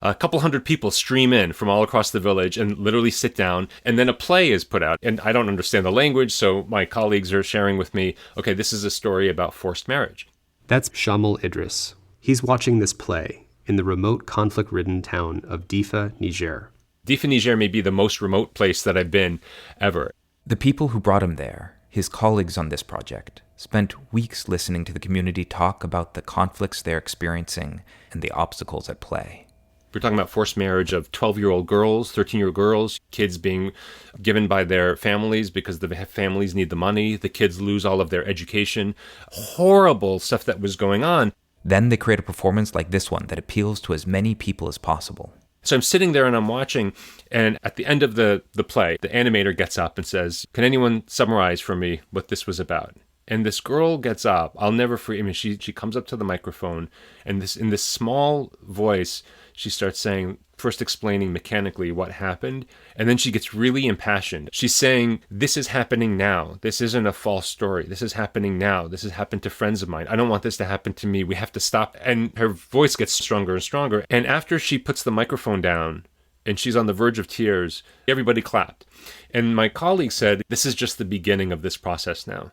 A couple hundred people stream in from all across the village and literally sit down, and then a play is put out. And I don't understand the language, so my colleagues are sharing with me, okay, this is a story about forced marriage. That's Shamil Idriss. He's watching this play in the remote conflict-ridden town of Difa, Niger. Difa, Niger may be the most remote place that I've been ever. The people who brought him there, his colleagues on this project, spent weeks listening to the community talk about the conflicts they're experiencing and the obstacles at play. We're talking about forced marriage of 12-year-old girls, 13-year-old girls, kids being given by their families because the families need the money. The kids lose all of their education. Horrible stuff that was going on. Then they create a performance like this one that appeals to as many people as possible. So I'm sitting there and I'm watching, and at the end of the play, the animator gets up and says, can anyone summarize for me what this was about? And this girl gets up. I'll never forget. I mean, she comes up to the microphone, and in this small voice, she starts saying, first explaining mechanically what happened, and then she gets really impassioned. She's saying, this is happening now. This isn't a false story. This is happening now. This has happened to friends of mine. I don't want this to happen to me. We have to stop. And her voice gets stronger and stronger. And after she puts the microphone down, and she's on the verge of tears, everybody clapped. And my colleague said, this is just the beginning of this process now.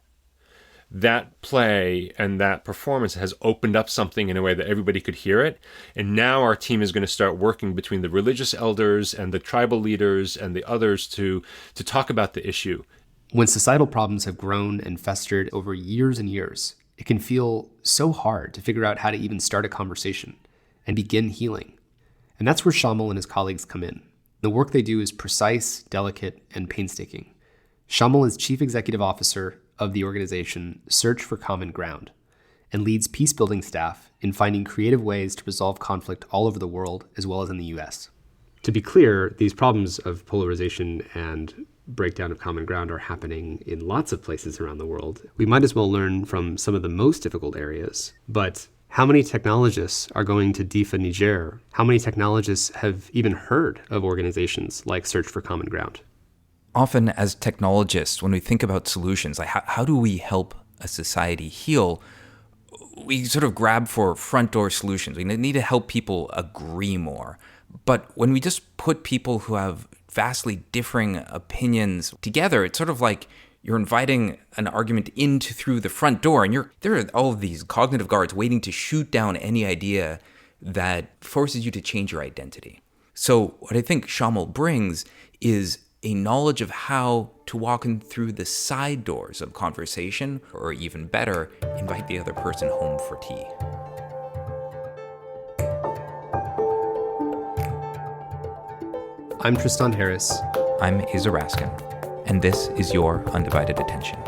That play and that performance has opened up something in a way that everybody could hear it. And now our team is going to start working between the religious elders and the tribal leaders and the others to talk about the issue. When societal problems have grown and festered over years and years, it can feel so hard to figure out how to even start a conversation and begin healing. And that's where Shamil and his colleagues come in. The work they do is precise, delicate, and painstaking. Shamil is Chief Executive Officer of the organization Search for Common Ground and leads peace-building staff in finding creative ways to resolve conflict all over the world, as well as in the U.S. To be clear, these problems of polarization and breakdown of common ground are happening in lots of places around the world. We might as well learn from some of the most difficult areas. But how many technologists are going to Difa, Niger? How many technologists have even heard of organizations like Search for Common Ground? Often as technologists, when we think about solutions, like how do we help a society heal, we sort of grab for front door solutions. We need to help people agree more. But when we just put people who have vastly differing opinions together, it's sort of like you're inviting an argument through the front door, and there are all of these cognitive guards waiting to shoot down any idea that forces you to change your identity. So what I think Shamil brings is a knowledge of how to walk in through the side doors of conversation, or even better, invite the other person home for tea. I'm Tristan Harris. I'm Asa Raskin, and this is Your Undivided Attention.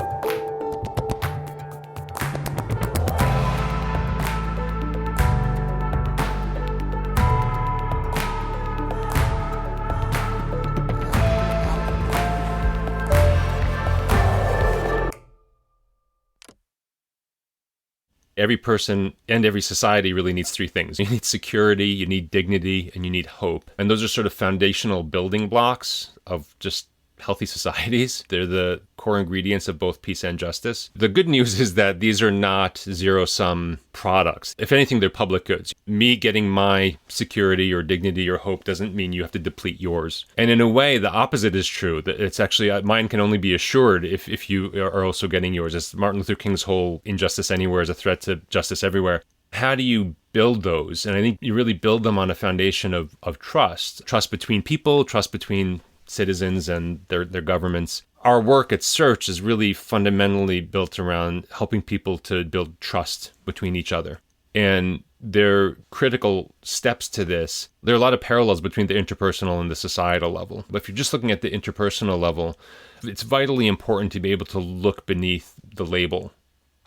Every person and every society really needs three things. You need security, you need dignity, and you need hope. And those are sort of foundational building blocks of just healthy societies. They're the core ingredients of both peace and justice. The good news is that these are not zero-sum products. If anything, they're public goods. Me getting my security or dignity or hope doesn't mean you have to deplete yours. And in a way, the opposite is true. That it's actually, mine can only be assured if you are also getting yours. It's Martin Luther King's whole injustice anywhere is a threat to justice everywhere. How do you build those? And I think you really build them on a foundation of trust. Trust between people, trust between citizens and their governments. Our work at Search is really fundamentally built around helping people to build trust between each other. And there are critical steps to this. There are a lot of parallels between the interpersonal and the societal level. But if you're just looking at the interpersonal level, it's vitally important to be able to look beneath the label.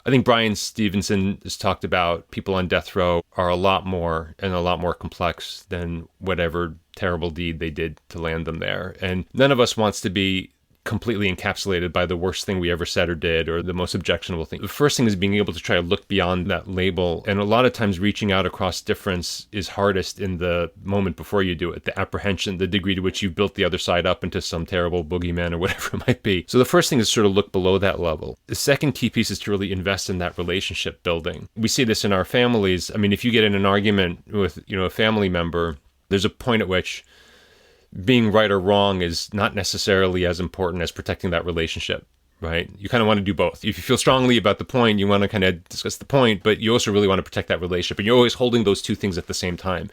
I think Brian Stevenson has talked about people on death row are a lot more complex than whatever terrible deed they did to land them there. And none of us wants to be completely encapsulated by the worst thing we ever said or did, or the most objectionable thing. The first thing is being able to try to look beyond that label. And a lot of times reaching out across difference is hardest in the moment before you do it, the apprehension, the degree to which you've built the other side up into some terrible boogeyman or whatever it might be. So the first thing is sort of look below that level. The second key piece is to really invest in that relationship building. We see this in our families. I mean, if you get in an argument with, a family member, There's a point at which being right or wrong is not necessarily as important as protecting that relationship, right? You kind of want to do both. If you feel strongly about the point, you want to kind of discuss the point, but you also really want to protect that relationship. And you're always holding those two things at the same time.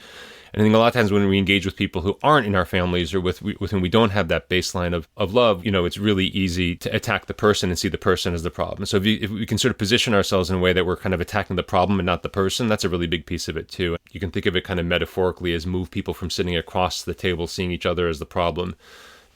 And I think a lot of times when we engage with people who aren't in our families or with whom we don't have that baseline of love, it's really easy to attack the person and see the person as the problem. So if we can sort of position ourselves in a way that we're kind of attacking the problem and not the person, that's a really big piece of it too. You can think of it kind of metaphorically as move people from sitting across the table, seeing each other as the problem,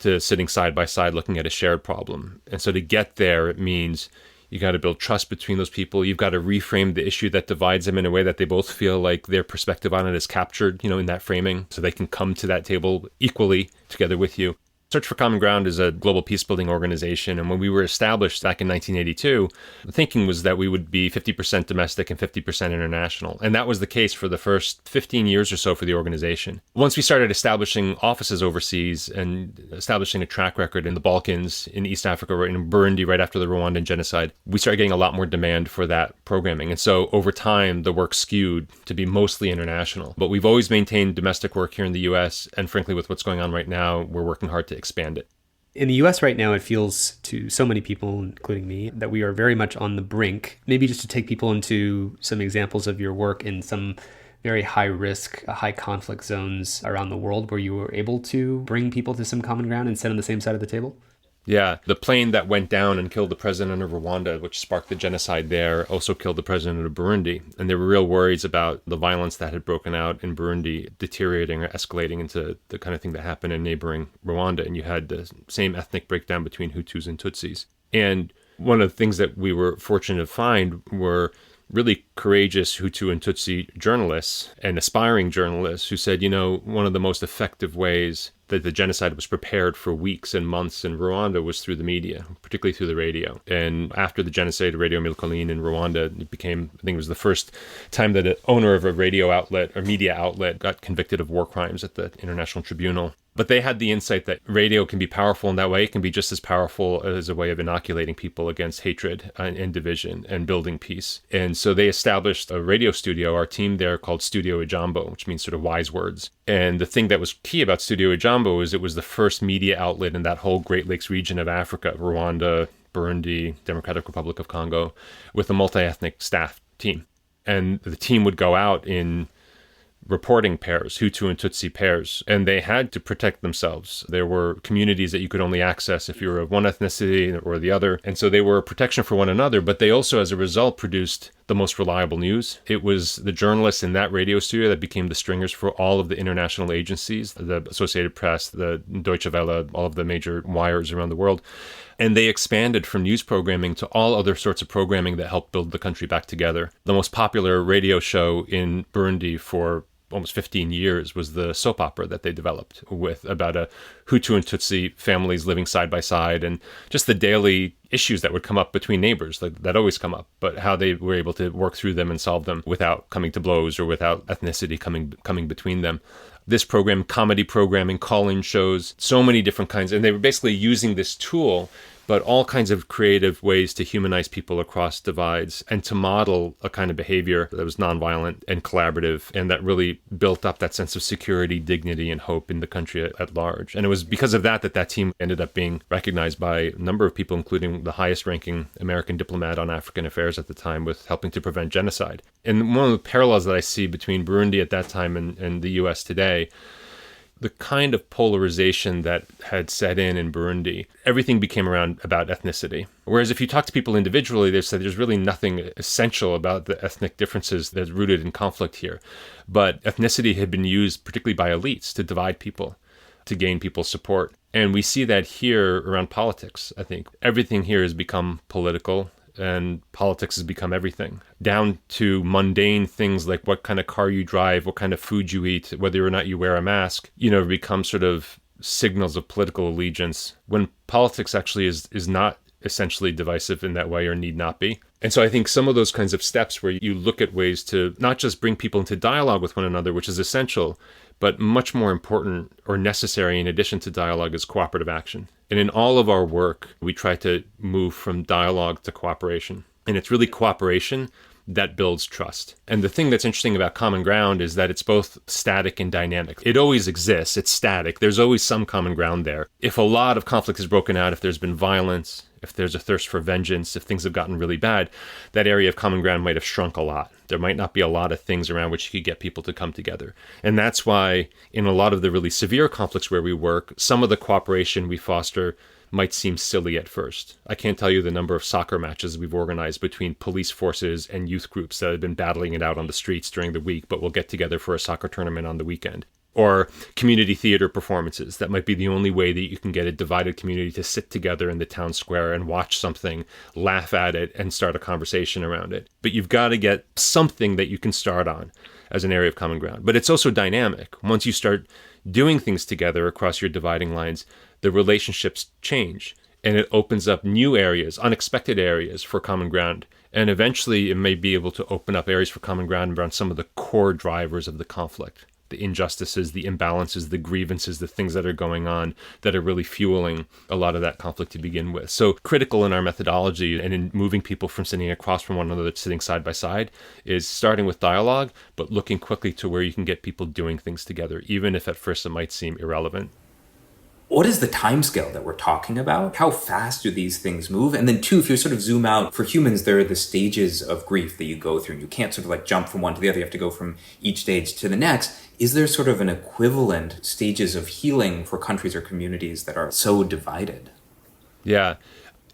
to sitting side by side, looking at a shared problem. And so to get there, it means you got to build trust between those people. You've got to reframe the issue that divides them in a way that they both feel like their perspective on it is captured, in that framing, so they can come to that table equally together with you. Search for Common Ground is a global peacebuilding organization. And when we were established back in 1982, the thinking was that we would be 50% domestic and 50% international. And that was the case for the first 15 years or so for the organization. Once we started establishing offices overseas and establishing a track record in the Balkans, in East Africa, in Burundi, right after the Rwandan genocide, we started getting a lot more demand for that programming. And so over time, the work skewed to be mostly international. But we've always maintained domestic work here in the US. And frankly, with what's going on right now, we're working hard to expand it. In the US right now, it feels to so many people, including me, that we are very much on the brink. Maybe just to take people into some examples of your work in some very high risk, high conflict zones around the world where you were able to bring people to some common ground and sit on the same side of the table. Yeah, the plane that went down and killed the president of Rwanda, which sparked the genocide there, also killed the president of Burundi. And there were real worries about the violence that had broken out in Burundi deteriorating or escalating into the kind of thing that happened in neighboring Rwanda. And you had the same ethnic breakdown between Hutus and Tutsis. And one of the things that we were fortunate to find were really courageous Hutu and Tutsi journalists and aspiring journalists who said, one of the most effective ways that the genocide was prepared for weeks and months in Rwanda was through the media, particularly through the radio. And after the genocide, Radio Mille Collines in Rwanda, it became, I think it was the first time that an owner of a radio outlet or media outlet got convicted of war crimes at the International Tribunal. But they had the insight that radio can be powerful in that way. It can be just as powerful as a way of inoculating people against hatred and division and building peace. And so they established a radio studio, our team there, called Studio Ijambo, which means sort of wise words. And the thing that was key about Studio Ijambo is it was the first media outlet in that whole Great Lakes region of Africa, Rwanda, Burundi, Democratic Republic of Congo, with a multi-ethnic staff team. And the team would go out in reporting pairs, Hutu and Tutsi pairs, and they had to protect themselves. There were communities that you could only access if you were of one ethnicity or the other, and so they were a protection for one another, but they also, as a result, produced the most reliable news. It was the journalists in that radio studio that became the stringers for all of the international agencies, the Associated Press, the Deutsche Welle, all of the major wires around the world. And they expanded from news programming to all other sorts of programming that helped build the country back together. The most popular radio show in Burundi for almost 15 years was the soap opera that they developed about a Hutu and Tutsi families living side by side and just the daily issues that would come up between neighbors that always come up, but how they were able to work through them and solve them without coming to blows or without ethnicity coming between them. This program, comedy programming, call-in shows, so many different kinds. And they were basically using this tool, but all kinds of creative ways to humanize people across divides and to model a kind of behavior that was nonviolent and collaborative and that really built up that sense of security, dignity, and hope in the country at large. And it was because of that team ended up being recognized by a number of people, including the highest-ranking American diplomat on African affairs at the time, with helping to prevent genocide. And one of the parallels that I see between Burundi at that time and the U.S. today, the kind of polarization that had set in Burundi, everything became about ethnicity. Whereas if you talk to people individually, they said there's really nothing essential about the ethnic differences that's rooted in conflict here. But ethnicity had been used particularly by elites to divide people, to gain people's support. And we see that here around politics, I think. Everything here has become political, and politics has become everything, down to mundane things like what kind of car you drive, what kind of food you eat, whether or not you wear a mask, become sort of signals of political allegiance, when politics actually is not essentially divisive in that way or need not be. And so I think some of those kinds of steps where you look at ways to not just bring people into dialogue with one another, which is essential, but much more important or necessary in addition to dialogue is cooperative action. And in all of our work, we try to move from dialogue to cooperation. And it's really cooperation that builds trust. And the thing that's interesting about common ground is that it's both static and dynamic. It always exists. It's static. There's always some common ground there. If a lot of conflict has broken out, if there's been violence, if there's a thirst for vengeance, if things have gotten really bad, that area of common ground might have shrunk a lot. There might not be a lot of things around which you could get people to come together. And that's why in a lot of the really severe conflicts where we work, some of the cooperation we foster might seem silly at first. I can't tell you the number of soccer matches we've organized between police forces and youth groups that have been battling it out on the streets during the week, but will get together for a soccer tournament on the weekend. Or community theater performances. That might be the only way that you can get a divided community to sit together in the town square and watch something, laugh at it, and start a conversation around it. But you've got to get something that you can start on as an area of common ground. But it's also dynamic. Once you start doing things together across your dividing lines, the relationships change. And it opens up new areas, unexpected areas for common ground. And eventually it may be able to open up areas for common ground around some of the core drivers of the conflict. The injustices, the imbalances, the grievances, the things that are going on that are really fueling a lot of that conflict to begin with. So critical in our methodology and in moving people from sitting across from one another to sitting side by side is starting with dialogue, but looking quickly to where you can get people doing things together, even if at first it might seem irrelevant. What is the timescale that we're talking about? How fast do these things move? And then two, if you sort of zoom out, for humans, there are the stages of grief that you go through. You can't sort of like jump from one to the other. You have to go from each stage to the next. Is there sort of an equivalent stages of healing for countries or communities that are so divided? Yeah,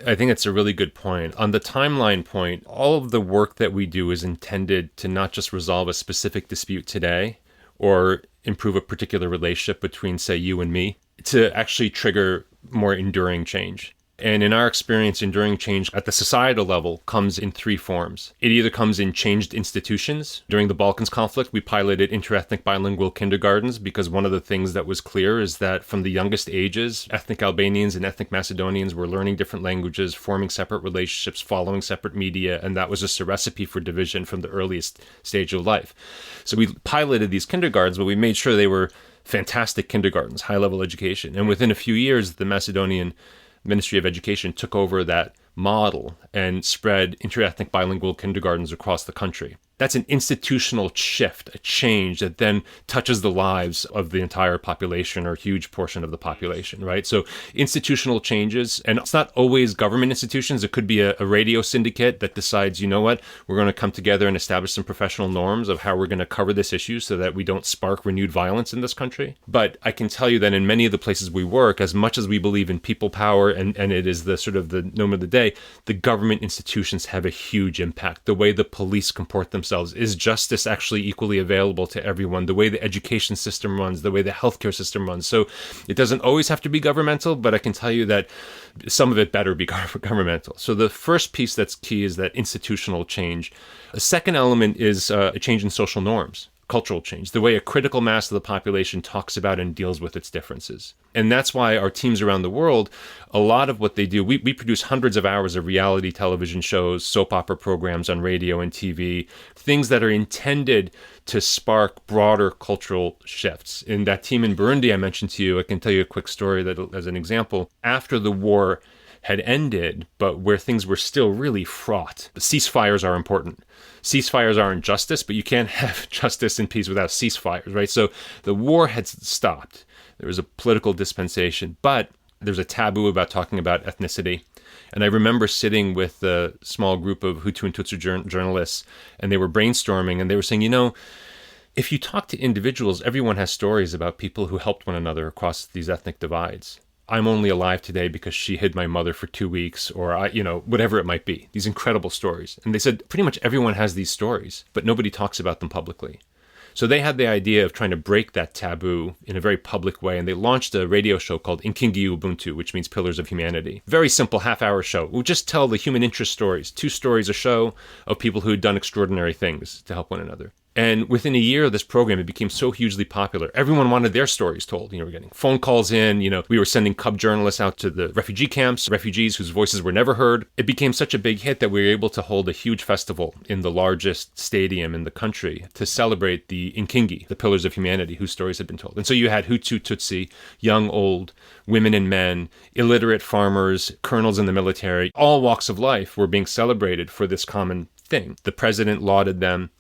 I think it's a really good point. On the timeline point, all of the work that we do is intended to not just resolve a specific dispute today or improve a particular relationship between, say, you and me, to actually trigger more enduring change. And in our experience, enduring change at the societal level comes in three forms. It either comes in changed institutions. During the Balkans conflict, we piloted interethnic bilingual kindergartens because one of the things that was clear is that from the youngest ages, ethnic Albanians and ethnic Macedonians were learning different languages, forming separate relationships, following separate media, and that was just a recipe for division from the earliest stage of life. So we piloted these kindergartens, but we made sure they were fantastic kindergartens, high-level education. And within a few years, the Macedonian Ministry of Education took over that model and spread interethnic bilingual kindergartens across the country. That's an institutional shift, a change that then touches the lives of the entire population or a huge portion of the population, right? So institutional changes, and it's not always government institutions. It could be a radio syndicate that decides, you know what, we're going to come together and establish some professional norms of how we're going to cover this issue so that we don't spark renewed violence in this country. But I can tell you that in many of the places we work, as much as we believe in people power and it is the sort of the norm of the day, the government institutions have a huge impact. The way the police comport themselves. Is justice actually equally available to everyone? The way the education system runs, the way the healthcare system runs. So it doesn't always have to be governmental, but I can tell you that some of it better be governmental. So the first piece that's key is that institutional change. A second element is a change in social norms. Cultural change, the way a critical mass of the population talks about and deals with its differences. And that's why our teams around the world, a lot of what they do, we produce hundreds of hours of reality television shows, soap opera programs on radio and TV, things that are intended to spark broader cultural shifts. In that team in Burundi I mentioned to you, I can tell you a quick story that, as an example. After the war had ended, but where things were still really fraught, ceasefires are important. Ceasefires aren't justice, but you can't have justice and peace without ceasefires, right? So the war had stopped. There was a political dispensation, but there's a taboo about talking about ethnicity. And I remember sitting with a small group of Hutu and Tutsi journalists, and they were brainstorming, and they were saying, you know, if you talk to individuals, everyone has stories about people who helped one another across these ethnic divides. I'm only alive today because she hid my mother for 2 weeks, or whatever it might be. These incredible stories. And they said pretty much everyone has these stories, but nobody talks about them publicly. So they had the idea of trying to break that taboo in a very public way, and they launched a radio show called Inkingi Ubuntu, which means Pillars of Humanity. Very simple half-hour show. We'll just tell the human interest stories, 2 stories a show of people who had done extraordinary things to help one another. And within a year of this program, it became so hugely popular. Everyone wanted their stories told. We're getting phone calls in. We were sending cub journalists out to the refugee camps, refugees whose voices were never heard. It became such a big hit that we were able to hold a huge festival in the largest stadium in the country to celebrate the Inkingi, the Pillars of Humanity, whose stories had been told. And so you had Hutu, Tutsi, young, old, women and men, illiterate farmers, colonels in the military. All walks of life were being celebrated for this common thing. The president lauded them.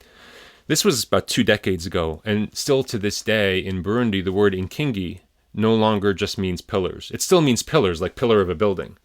This was about 2 decades ago, and still to this day in Burundi, the word inkingi no longer just means pillars. It still means pillars, like pillar of a building,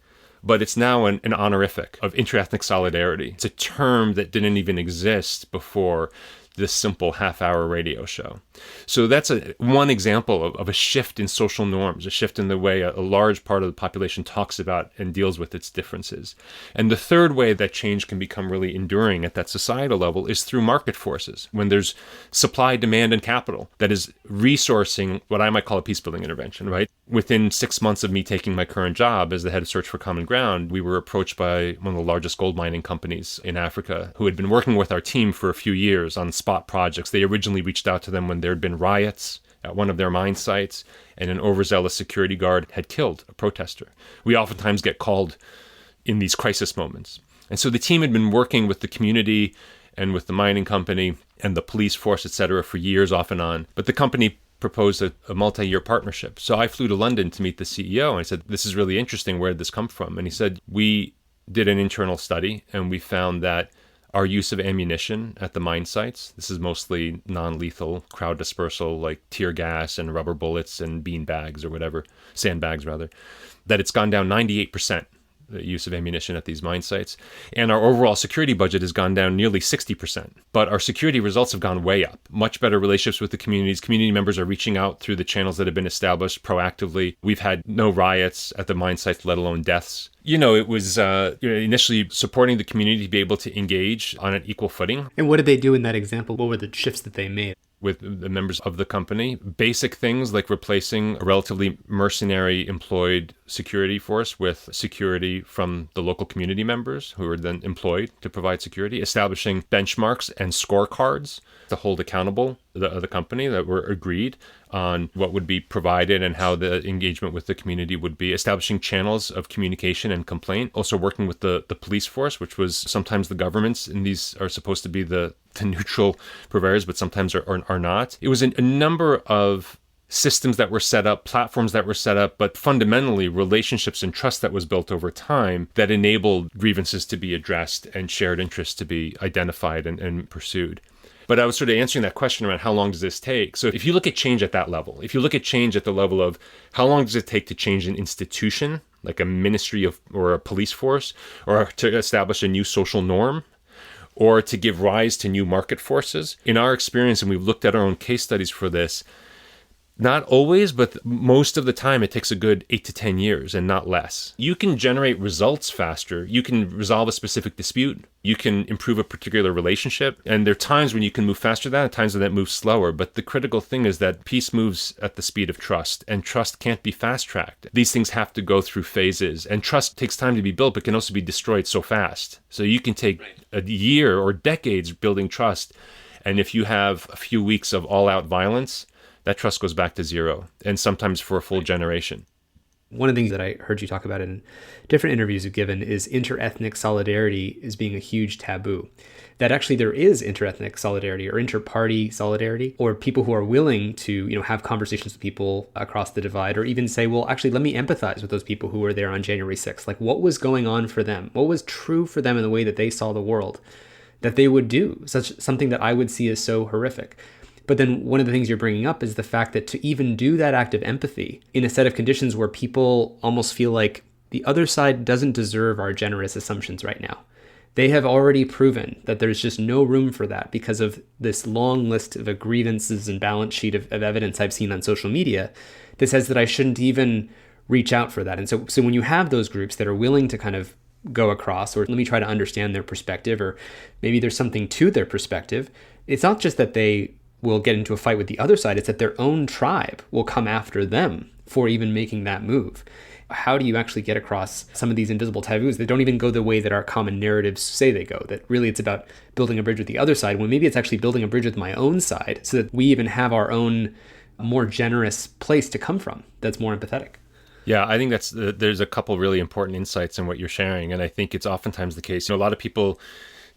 but it's now an honorific of interethnic solidarity. It's a term that didn't even exist before this simple half-hour radio show. So that's one example of a shift in social norms, a shift in the way a large part of the population talks about and deals with its differences. And the third way that change can become really enduring at that societal level is through market forces, when there's supply, demand, and capital that is resourcing what I might call a peace-building intervention, right? Within 6 months of me taking my current job as the head of Search for Common Ground, we were approached by one of the largest gold mining companies in Africa who had been working with our team for a few years on spot projects. They originally reached out to them when there had been riots at one of their mine sites and an overzealous security guard had killed a protester. We oftentimes get called in these crisis moments. And so the team had been working with the community and with the mining company and the police force, et cetera, for years off and on. But the company proposed a multi-year partnership. So I flew to London to meet the CEO and I said, this is really interesting. Where did this come from? And he said, we did an internal study and we found that our use of ammunition at the mine sites, this is mostly non-lethal crowd dispersal like tear gas and rubber bullets and bean bags or whatever, sandbags rather, that it's gone down 98%. The use of ammunition at these mine sites. And our overall security budget has gone down nearly 60%. But our security results have gone way up. Much better relationships with the communities. Community members are reaching out through the channels that have been established proactively. We've had no riots at the mine sites, let alone deaths. It was initially supporting the community to be able to engage on an equal footing. And what did they do in that example? What were the shifts that they made? With the members of the company, basic things like replacing a relatively mercenary employed security force with security from the local community members who are then employed to provide security, establishing benchmarks and scorecards to hold accountable the company that were agreed on what would be provided and how the engagement with the community would be, establishing channels of communication and complaint, also working with the police force, which was sometimes the governments, and these are supposed to be the neutral purveyors, but sometimes are not. It was a number of systems that were set up, platforms that were set up, but fundamentally relationships and trust that was built over time that enabled grievances to be addressed and shared interests to be identified and pursued. But I was sort of answering that question around how long does this take? So if you look at change at that level, if you look at change at the level of how long does it take to change an institution, like a ministry or a police force, or to establish a new social norm, or to give rise to new market forces, in our experience, and we've looked at our own case studies for this, not always, but most of the time it takes a good 8 to 10 years and not less. You can generate results faster. You can resolve a specific dispute. You can improve a particular relationship. And there are times when you can move faster than that, times when that moves slower. But the critical thing is that peace moves at the speed of trust, and trust can't be fast-tracked. These things have to go through phases, and trust takes time to be built, but can also be destroyed so fast. So you can take a year or decades building trust, and if you have a few weeks of all-out violence, that trust goes back to zero, and sometimes for a full generation. One of the things that I heard you talk about in different interviews you've given is interethnic solidarity as being a huge taboo. That actually there is interethnic solidarity or inter-party solidarity, or people who are willing to, have conversations with people across the divide, or even say, well, actually, let me empathize with those people who were there on January 6th. Like, what was going on for them? What was true for them in the way that they saw the world that they would do? Something that I would see as so horrific. But then one of the things you're bringing up is the fact that to even do that act of empathy in a set of conditions where people almost feel like the other side doesn't deserve our generous assumptions right now. They have already proven that there's just no room for that because of this long list of grievances and balance sheet of evidence I've seen on social media that says that I shouldn't even reach out for that. And so when you have those groups that are willing to kind of go across, or let me try to understand their perspective, or maybe there's something to their perspective, it's not just that they will get into a fight with the other side, it's that their own tribe will come after them for even making that move. How do you actually get across some of these invisible taboos that don't even go the way that our common narratives say they go? That really it's about building a bridge with the other side, when maybe it's actually building a bridge with my own side so that we even have our own more generous place to come from that's more empathetic. Yeah, I think there's a couple really important insights in what you're sharing. And I think it's oftentimes the case. A lot of people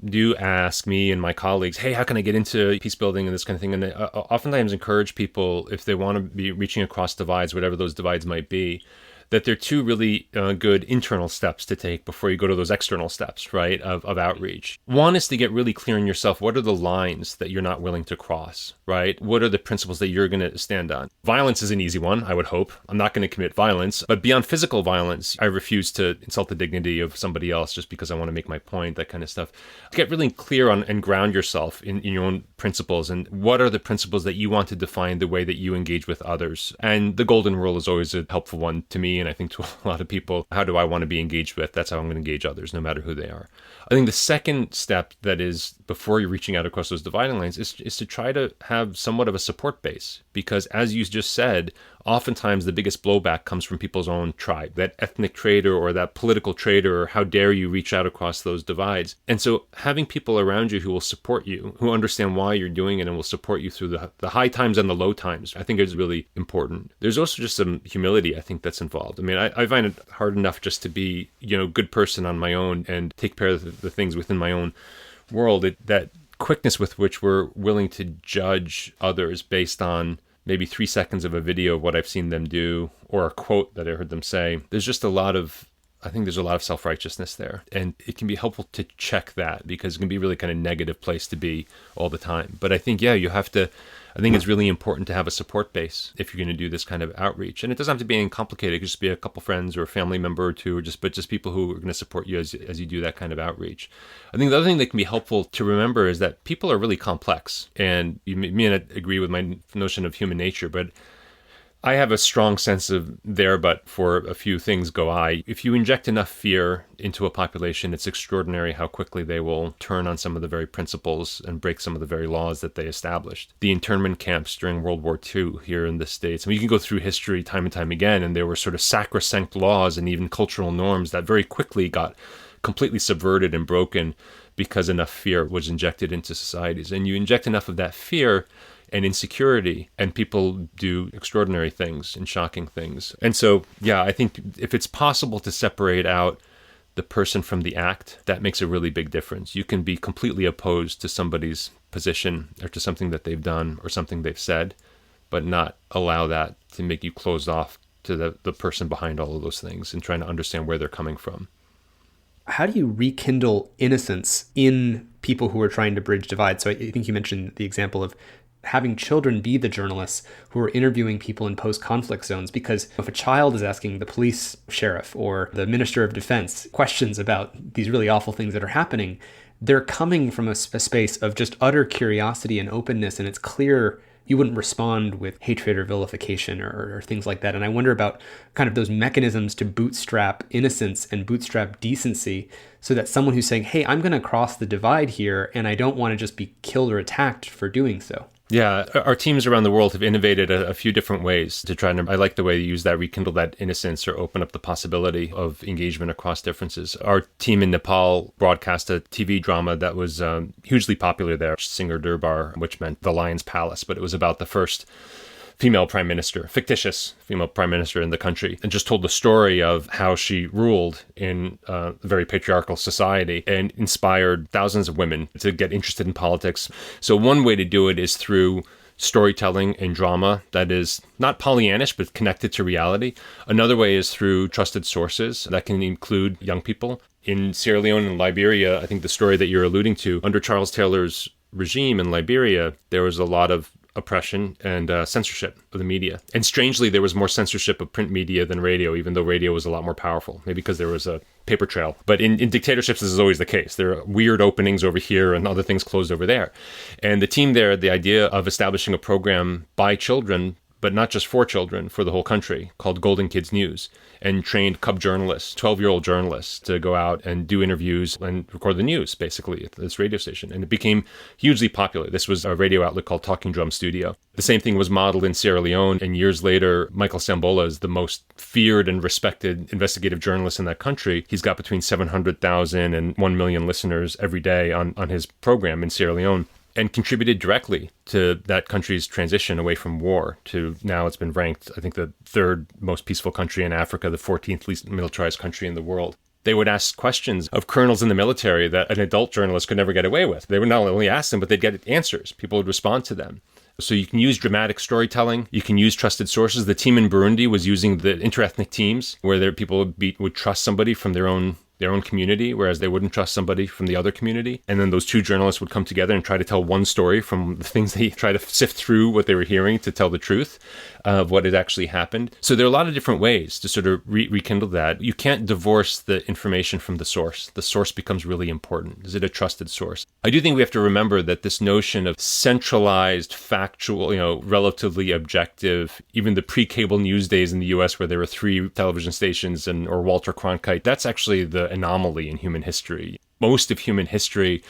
do ask me and my colleagues, hey, how can I get into peace building and this kind of thing? And I oftentimes encourage people, if they want to be reaching across divides, whatever those divides might be, that they're two really good internal steps to take before you go to those external steps, right, of outreach. One is to get really clear in yourself. What are the lines that you're not willing to cross, right? What are the principles that you're going to stand on? Violence is an easy one, I would hope. I'm not going to commit violence. But beyond physical violence, I refuse to insult the dignity of somebody else just because I want to make my point, that kind of stuff. Get really clear on and ground yourself in your own principles. And what are the principles that you want to define the way that you engage with others? And the golden rule is always a helpful one to me, and I think to a lot of people. How do I want to be engaged with? That's how I'm going to engage others, no matter who they are. I think the second step that is before you're reaching out across those dividing lines is to try to have somewhat of a support base. Because as you just said, oftentimes the biggest blowback comes from people's own tribe, that ethnic traitor or that political traitor, or how dare you reach out across those divides. And so having people around you who will support you, who understand why you're doing it and will support you through the high times and the low times, I think is really important. There's also just some humility, I think, that's involved. I mean, I find it hard enough just to be, good person on my own and take care of the things within my own world. That quickness with which we're willing to judge others based on maybe 3 seconds of a video of what I've seen them do or a quote that I heard them say. There's just I think there's a lot of self-righteousness there. And it can be helpful to check that because it can be a really kind of negative place to be all the time. But I think, I think it's really important to have a support base if you're going to do this kind of outreach. And it doesn't have to be anything complicated. It could just be a couple friends or a family member or two, but just people who are going to support you as you do that kind of outreach. I think the other thing that can be helpful to remember is that people are really complex. And you may not agree with my notion of human nature, but I have a strong sense of there, but for a few things go I. If you inject enough fear into a population, it's extraordinary how quickly they will turn on some of the very principles and break some of the very laws that they established. The internment camps during World War II here in the States, you can go through history time and time again, and there were sort of sacrosanct laws and even cultural norms that very quickly got completely subverted and broken because enough fear was injected into societies. And you inject enough of that fear and insecurity, and people do extraordinary things and shocking things. And so, I think if it's possible to separate out the person from the act, that makes a really big difference. You can be completely opposed to somebody's position or to something that they've done or something they've said, but not allow that to make you closed off to the person behind all of those things and trying to understand where they're coming from. How do you rekindle innocence in people who are trying to bridge divides? So I think you mentioned the example of having children be the journalists who are interviewing people in post-conflict zones, because if a child is asking the police sheriff or the minister of defense questions about these really awful things that are happening, they're coming from a space of just utter curiosity and openness, and it's clear you wouldn't respond with hatred or vilification or things like that. And I wonder about kind of those mechanisms to bootstrap innocence and bootstrap decency so that someone who's saying, hey, I'm going to cross the divide here and I don't want to just be killed or attacked for doing so. Yeah, our teams around the world have innovated a few different ways to try and, I like the way you use that, rekindle that innocence or open up the possibility of engagement across differences. Our team in Nepal broadcast a TV drama that was hugely popular there, Singer Durbar, which meant the Lion's Palace, but it was about the first female prime minister, fictitious female prime minister in the country, and just told the story of how she ruled in a very patriarchal society and inspired thousands of women to get interested in politics. So one way to do it is through storytelling and drama that is not Pollyannish, but connected to reality. Another way is through trusted sources that can include young people. In Sierra Leone and Liberia, I think the story that you're alluding to, under Charles Taylor's regime in Liberia, there was a lot of oppression and censorship of the media. And strangely, there was more censorship of print media than radio, even though radio was a lot more powerful, maybe because there was a paper trail. But in dictatorships, this is always the case. There are weird openings over here and other things closed over there. And the team there, the idea of establishing a program by children, but not just for children, for the whole country, called Golden Kids News, and trained cub journalists, 12-year-old journalists, to go out and do interviews and record the news, basically, at this radio station. And it became hugely popular. This was a radio outlet called Talking Drum Studio. The same thing was modeled in Sierra Leone, and years later, Michael Sambola is the most feared and respected investigative journalist in that country. He's got between 700,000 and 1 million listeners every day on his program in Sierra Leone, and contributed directly to that country's transition away from war to now it's been ranked, I think, the third most peaceful country in Africa, the 14th least militarized country in the world. They would ask questions of colonels in the military that an adult journalist could never get away with. They would not only ask them, but they'd get answers. People would respond to them. So you can use dramatic storytelling. You can use trusted sources. The team in Burundi was using the interethnic teams where people would trust somebody from their own community, whereas they wouldn't trust somebody from the other community. And then those two journalists would come together and try to tell one story from the things they try to sift through what they were hearing to tell the truth of what had actually happened. So there are a lot of different ways to sort of rekindle that. You can't divorce the information from the source. The source becomes really important. Is it a trusted source? I do think we have to remember that this notion of centralized, factual, relatively objective, even the pre-cable news days in the US where there were 3 television stations or Walter Cronkite, that's actually the anomaly in human history. Most of human history,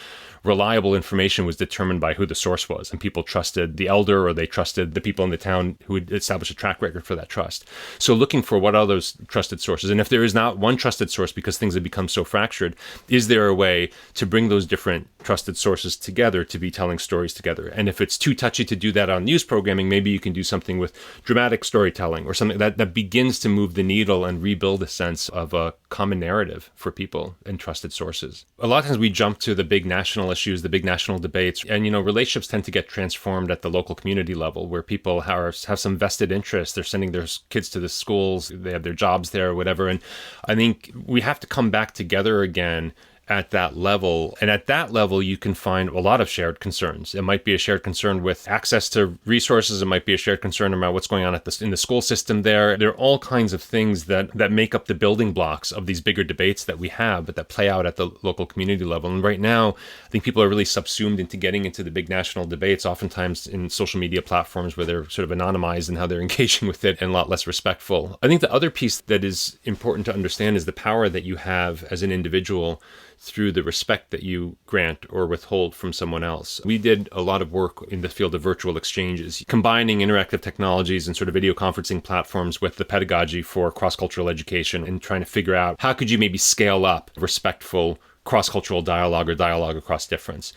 reliable information was determined by who the source was, and people trusted the elder or they trusted the people in the town who had established a track record for that trust. So looking for what are those trusted sources, and if there is not one trusted source because things have become so fractured, is there a way to bring those different trusted sources together to be telling stories together? And if it's too touchy to do that on news programming, maybe you can do something with dramatic storytelling or something that begins to move the needle and rebuild a sense of a common narrative for people and trusted sources. A lot of times we jump to the big national issues, the big national debates, and relationships tend to get transformed at the local community level where people have some vested interest. They're sending their kids to the schools, they have their jobs there or whatever. And I think we have to come back together again at that level. And at that level, you can find a lot of shared concerns. It might be a shared concern with access to resources. It might be a shared concern about what's going on in the school system there. There are all kinds of things that make up the building blocks of these bigger debates that we have, but that play out at the local community level. And right now, I think people are really subsumed into getting into the big national debates, oftentimes in social media platforms where they're sort of anonymized in how they're engaging with it and a lot less respectful. I think the other piece that is important to understand is the power that you have as an individual through the respect that you grant or withhold from someone else. We did a lot of work in the field of virtual exchanges, combining interactive technologies and sort of video conferencing platforms with the pedagogy for cross-cultural education and trying to figure out how could you maybe scale up respectful cross-cultural dialogue or dialogue across difference.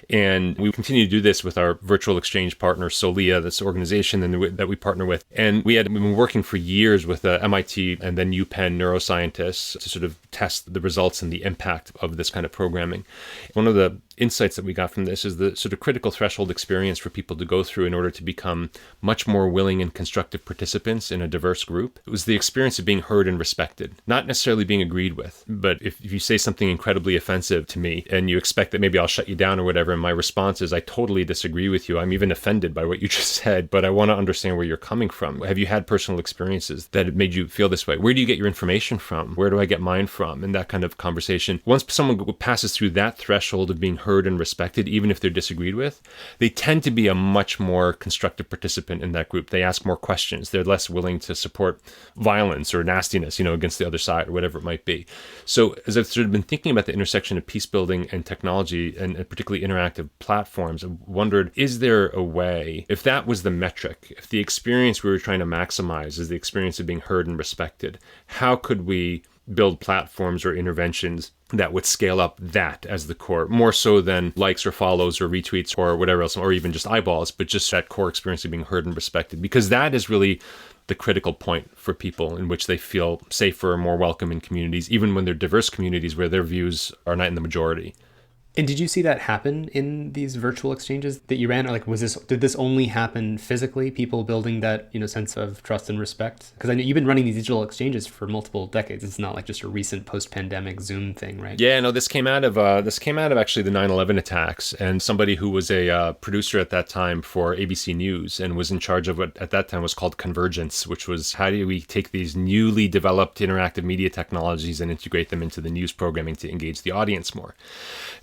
And we continue to do this with our virtual exchange partner, Solia, this organization that we partner with. And we've been working for years with MIT and then UPenn neuroscientists to sort of test the results and the impact of this kind of programming. One of the insights that we got from this is the sort of critical threshold experience for people to go through in order to become much more willing and constructive participants in a diverse group. It was the experience of being heard and respected, not necessarily being agreed with. But if you say something incredibly offensive to me and you expect that maybe I'll shut you down or whatever, and my response is, I totally disagree with you. I'm even offended by what you just said, but I want to understand where you're coming from. Have you had personal experiences that have made you feel this way? Where do you get your information from? Where do I get mine from? And that kind of conversation. Once someone passes through that threshold of being heard and respected, even if they're disagreed with, they tend to be a much more constructive participant in that group. They ask more questions. They're less willing to support violence or nastiness, against the other side or whatever it might be. So as I've sort of been thinking about the intersection of peace building and technology and particularly interactive platforms, I've wondered, is there a way, if that was the metric, if the experience we were trying to maximize is the experience of being heard and respected, how could we build platforms or interventions that would scale up that as the core, more so than likes or follows or retweets or whatever else, or even just eyeballs, but just that core experience of being heard and respected, because that is really the critical point for people in which they feel safer and more welcome in communities, even when they're diverse communities where their views are not in the majority. And did you see that happen in these virtual exchanges that you ran? Or did this only happen physically, people building that, sense of trust and respect? Because I know you've been running these digital exchanges for multiple decades. It's not like just a recent post-pandemic Zoom thing, right? Yeah, no, this came out of actually the 9/11 attacks, and somebody who was a producer at that time for ABC News and was in charge of what at that time was called convergence, which was how do we take these newly developed interactive media technologies and integrate them into the news programming to engage the audience more.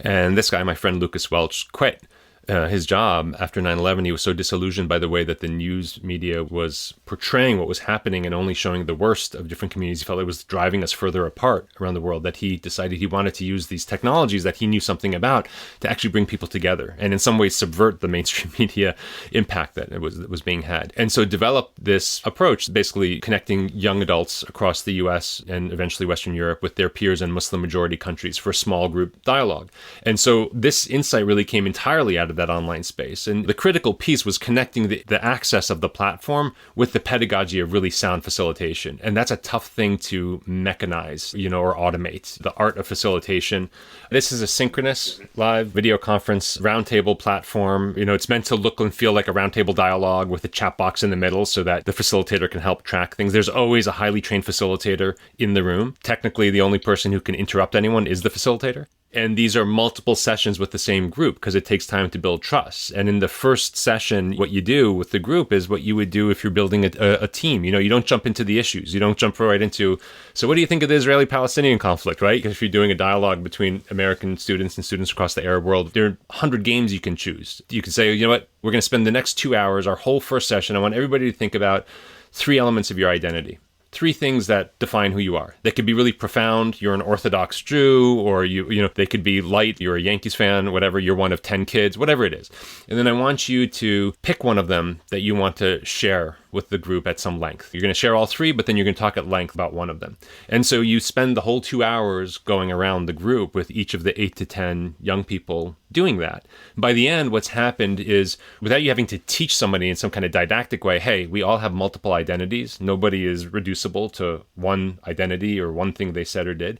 And this guy, my friend Lucas Welch, quit his job after 9/11. He was so disillusioned by the way that the news media was portraying what was happening and only showing the worst of different communities. He felt it was driving us further apart around the world, that he decided he wanted to use these technologies that he knew something about to actually bring people together and in some ways subvert the mainstream media impact that was being had. And so developed this approach, basically connecting young adults across the US and eventually Western Europe with their peers in Muslim majority countries for small group dialogue. And so this insight really came entirely out of of that online space. And the critical piece was connecting the access of the platform with the pedagogy of really sound facilitation. And that's a tough thing to mechanize, or automate. The art of facilitation. This is a synchronous live video conference roundtable platform. It's meant to look and feel like a roundtable dialogue with a chat box in the middle so that the facilitator can help track things. There's always a highly trained facilitator in the room. Technically, the only person who can interrupt anyone is the facilitator. And these are multiple sessions with the same group because it takes time to build trust. And in the first session, what you do with the group is what you would do if you're building a team. You don't jump into the issues. You don't jump right into, so what do you think of the Israeli-Palestinian conflict, right? Because if you're doing a dialogue between American students and students across the Arab world, there are 100 games you can choose. You can say, you know what, we're going to spend the next 2 hours, our whole first session, I want everybody to think about 3 elements of your identity. 3 things that define who you are. They could be really profound. You're an Orthodox Jew, or they could be light. You're a Yankees fan, whatever. You're one of 10 kids, whatever it is. And then I want you to pick one of them that you want to share with the group at some length. You're going to share all 3, but then you're going to talk at length about one of them. And so you spend the whole 2 hours going around the group with each of the 8 to 10 young people doing that. By the end, what's happened is, without you having to teach somebody in some kind of didactic way, hey, we all have multiple identities. Nobody is reducible to one identity or one thing they said or did,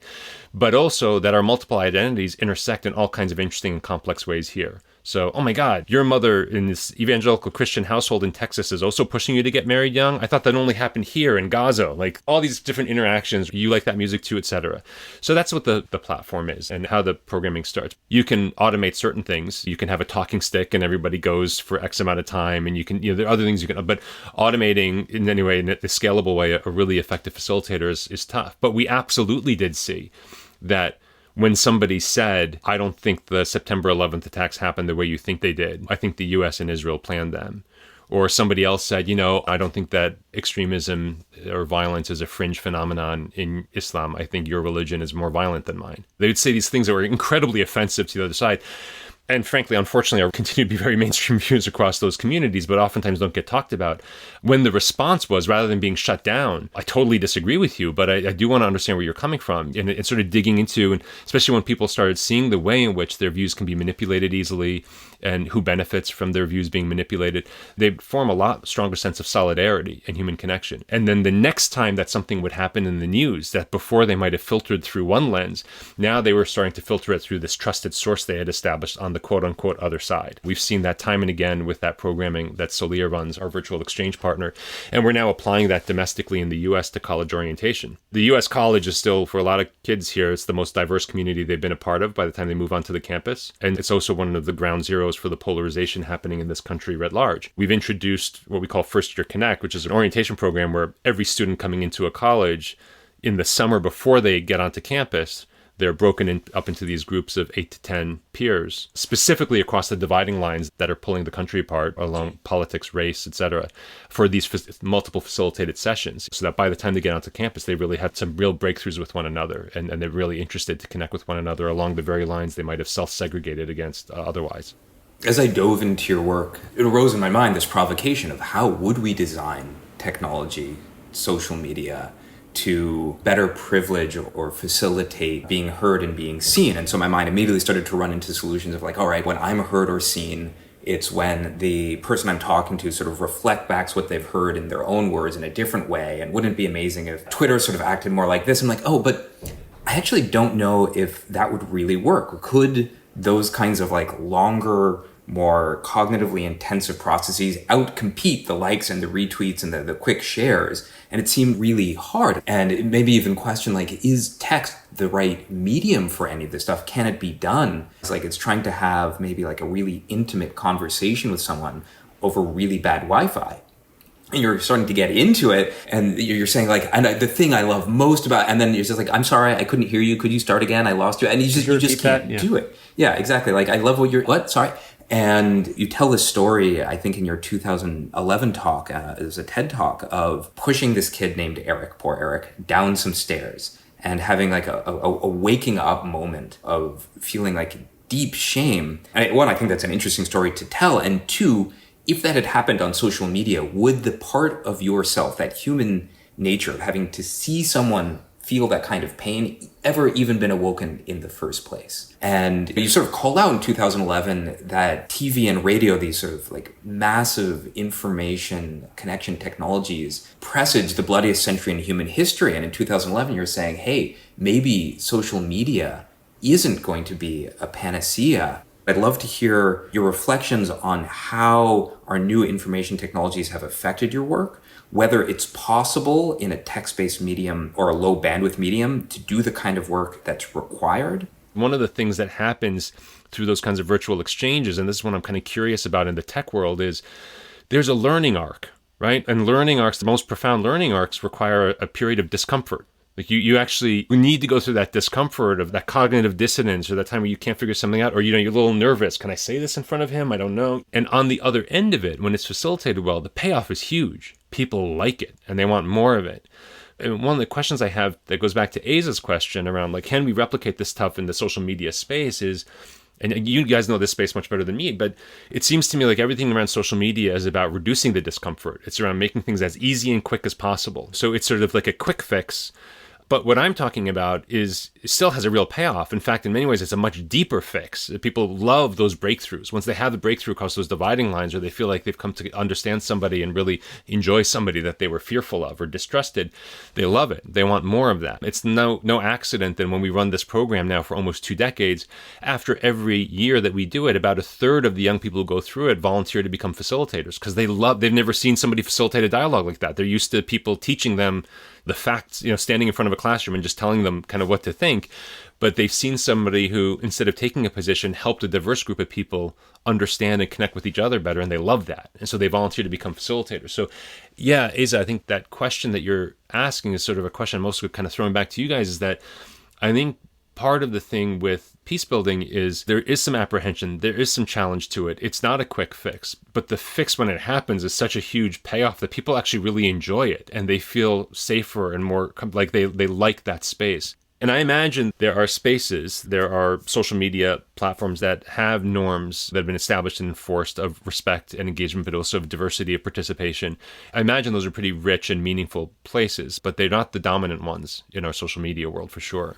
but also that our multiple identities intersect in all kinds of interesting and complex ways here. So, oh my God, your mother in this evangelical Christian household in Texas is also pushing you to get married young? I thought that only happened here in Gaza. Like all these different interactions, you like that music too, etc. So that's what the platform is and how the programming starts. You can automate certain things. You can have a talking stick and everybody goes for X amount of time, and you can, there are other things you can, but automating in any way, in a scalable way, a really effective facilitator is tough. But we absolutely did see that when somebody said, I don't think the September 11th attacks happened the way you think they did. I think the US and Israel planned them. Or somebody else said, I don't think that extremism or violence is a fringe phenomenon in Islam. I think your religion is more violent than mine. They would say these things that were incredibly offensive to the other side. And frankly, unfortunately, I continue to be very mainstream views across those communities, but oftentimes don't get talked about. When the response was, rather than being shut down, I totally disagree with you, but I do want to understand where you're coming from. And it's sort of digging into, and especially when people started seeing the way in which their views can be manipulated easily and who benefits from their views being manipulated, they form a lot stronger sense of solidarity and human connection. And then the next time that something would happen in the news, that before they might have filtered through one lens, now they were starting to filter it through this trusted source they had established on the quote-unquote other side. We've seen that time and again with that programming that Solia runs, our virtual exchange partner, and we're now applying that domestically in the U.S. to college orientation. The U.S. college is still, for a lot of kids here, it's the most diverse community they've been a part of by the time they move onto the campus, and it's also one of the ground zeros for the polarization happening in this country writ large. We've introduced what we call First Year Connect, which is an orientation program where every student coming into a college in the summer before they get onto campus, they're broken up into these groups of 8 to 10 peers, specifically across the dividing lines that are pulling the country apart along politics, race, etc., for these multiple facilitated sessions, so that by the time they get onto campus, they really had some real breakthroughs with one another, and they're really interested to connect with one another along the very lines they might have self-segregated against otherwise. As I dove into your work, it arose in my mind this provocation of how would we design technology, social media, to better privilege or facilitate being heard and being seen. And so my mind immediately started to run into solutions of like, all right, when I'm heard or seen, it's when the person I'm talking to sort of reflect back what they've heard in their own words in a different way. And wouldn't it be amazing if Twitter sort of acted more like this? I'm like, oh, but I actually don't know if that would really work. Could those kinds of like longer, more cognitively intensive processes outcompete the likes and the retweets and the quick shares? And it seemed really hard. And it maybe even question, like, is text the right medium for any of this stuff? Can it be done? It's like it's trying to have maybe like a really intimate conversation with someone over really bad Wi-Fi. And you're starting to get into it, and you're saying like, and the thing I love most about, and then you're just like, I'm sorry, I couldn't hear you. Could you start again? I lost you. And you just can't do it. Yeah, exactly. Like, I love what? Sorry. And you tell this story, I think in your 2011 talk, it was a TED talk, of pushing this kid named Eric, poor Eric, down some stairs and having like a waking up moment of feeling like deep shame. And one, I think that's an interesting story to tell. And two, if that had happened on social media, would the part of yourself, that human nature of having to see someone feel that kind of pain ever even been awoken in the first place. And you sort of called out in 2011 that TV and radio, these sort of like massive information connection technologies, presage the bloodiest century in human history. And in 2011, you're saying, hey, maybe social media isn't going to be a panacea. I'd love to hear your reflections on how our new information technologies have affected your work, whether it's possible in a text-based medium or a low bandwidth medium to do the kind of work that's required. One of the things that happens through those kinds of virtual exchanges, and this is what I'm kind of curious about in the tech world, is there's a learning arc, right? And learning arcs, the most profound learning arcs require a period of discomfort. Like you actually need to go through that discomfort of that cognitive dissonance, or that time where you can't figure something out, or you're a little nervous. Can I say this in front of him? I don't know. And on the other end of it, when it's facilitated well, the payoff is huge. People like it and they want more of it. And one of the questions I have that goes back to Aza's question around like, can we replicate this stuff in the social media space is, and you guys know this space much better than me, but it seems to me like everything around social media is about reducing the discomfort. It's around making things as easy and quick as possible. So it's sort of like a quick fix. But what I'm talking about is it still has a real payoff. In fact, in many ways, it's a much deeper fix. People love those breakthroughs. Once they have the breakthrough across those dividing lines, or they feel like they've come to understand somebody and really enjoy somebody that they were fearful of or distrusted, they love it. They want more of that. It's no accident that when we run this program now for almost 2 decades, after every year that we do it, about a third of the young people who go through it volunteer to become facilitators because they've never seen somebody facilitate a dialogue like that. They're used to people teaching them the facts, standing in front of a classroom and just telling them kind of what to think. But they've seen somebody who, instead of taking a position, helped a diverse group of people understand and connect with each other better, and they love that. And so they volunteer to become facilitators. So yeah, Aza, I think that question that you're asking is sort of a question I'm also kind of throwing back to you guys, is that I think part of the thing with peace building is there is some apprehension, there is some challenge to it. It's not a quick fix, but the fix when it happens is such a huge payoff that people actually really enjoy it and they feel safer and more like they like that space. And I imagine there are spaces, there are social media platforms that have norms that have been established and enforced of respect and engagement, but also of diversity of participation. I imagine those are pretty rich and meaningful places, but they're not the dominant ones in our social media world for sure.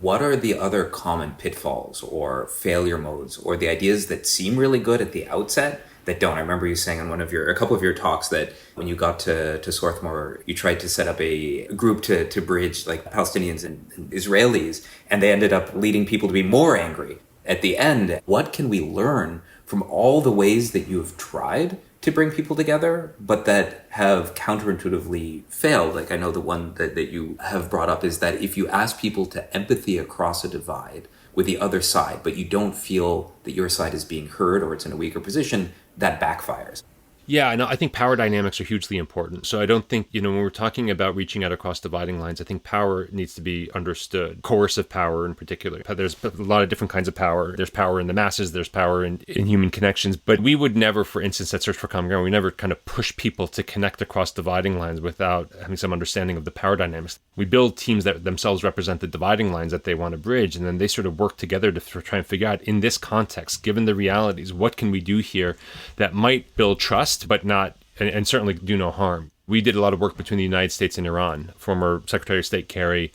What are the other common pitfalls or failure modes or the ideas that seem really good at the outset that don't? I remember you saying on a couple of your talks that when you got to Swarthmore, you tried to set up a group to bridge like Palestinians and Israelis, and they ended up leading people to be more angry. At the end, what can we learn from all the ways that you have tried to bring people together, but that have counterintuitively failed? Like I know the one that you have brought up is that if you ask people to empathy across a divide with the other side, but you don't feel that your side is being heard or it's in a weaker position, that backfires. Yeah, no, I think power dynamics are hugely important. So I don't think, when we're talking about reaching out across dividing lines, I think power needs to be understood. Coercive power in particular. There's a lot of different kinds of power. There's power in the masses, there's power in human connections. But we would never, for instance, at Search for Common Ground, we never kind of push people to connect across dividing lines without having some understanding of the power dynamics. We build teams that themselves represent the dividing lines that they want to bridge, and then they sort of work together to try and figure out, in this context, given the realities, what can we do here that might build trust, but not, and certainly do no harm. We did a lot of work between the United States and Iran. Former Secretary of State Kerry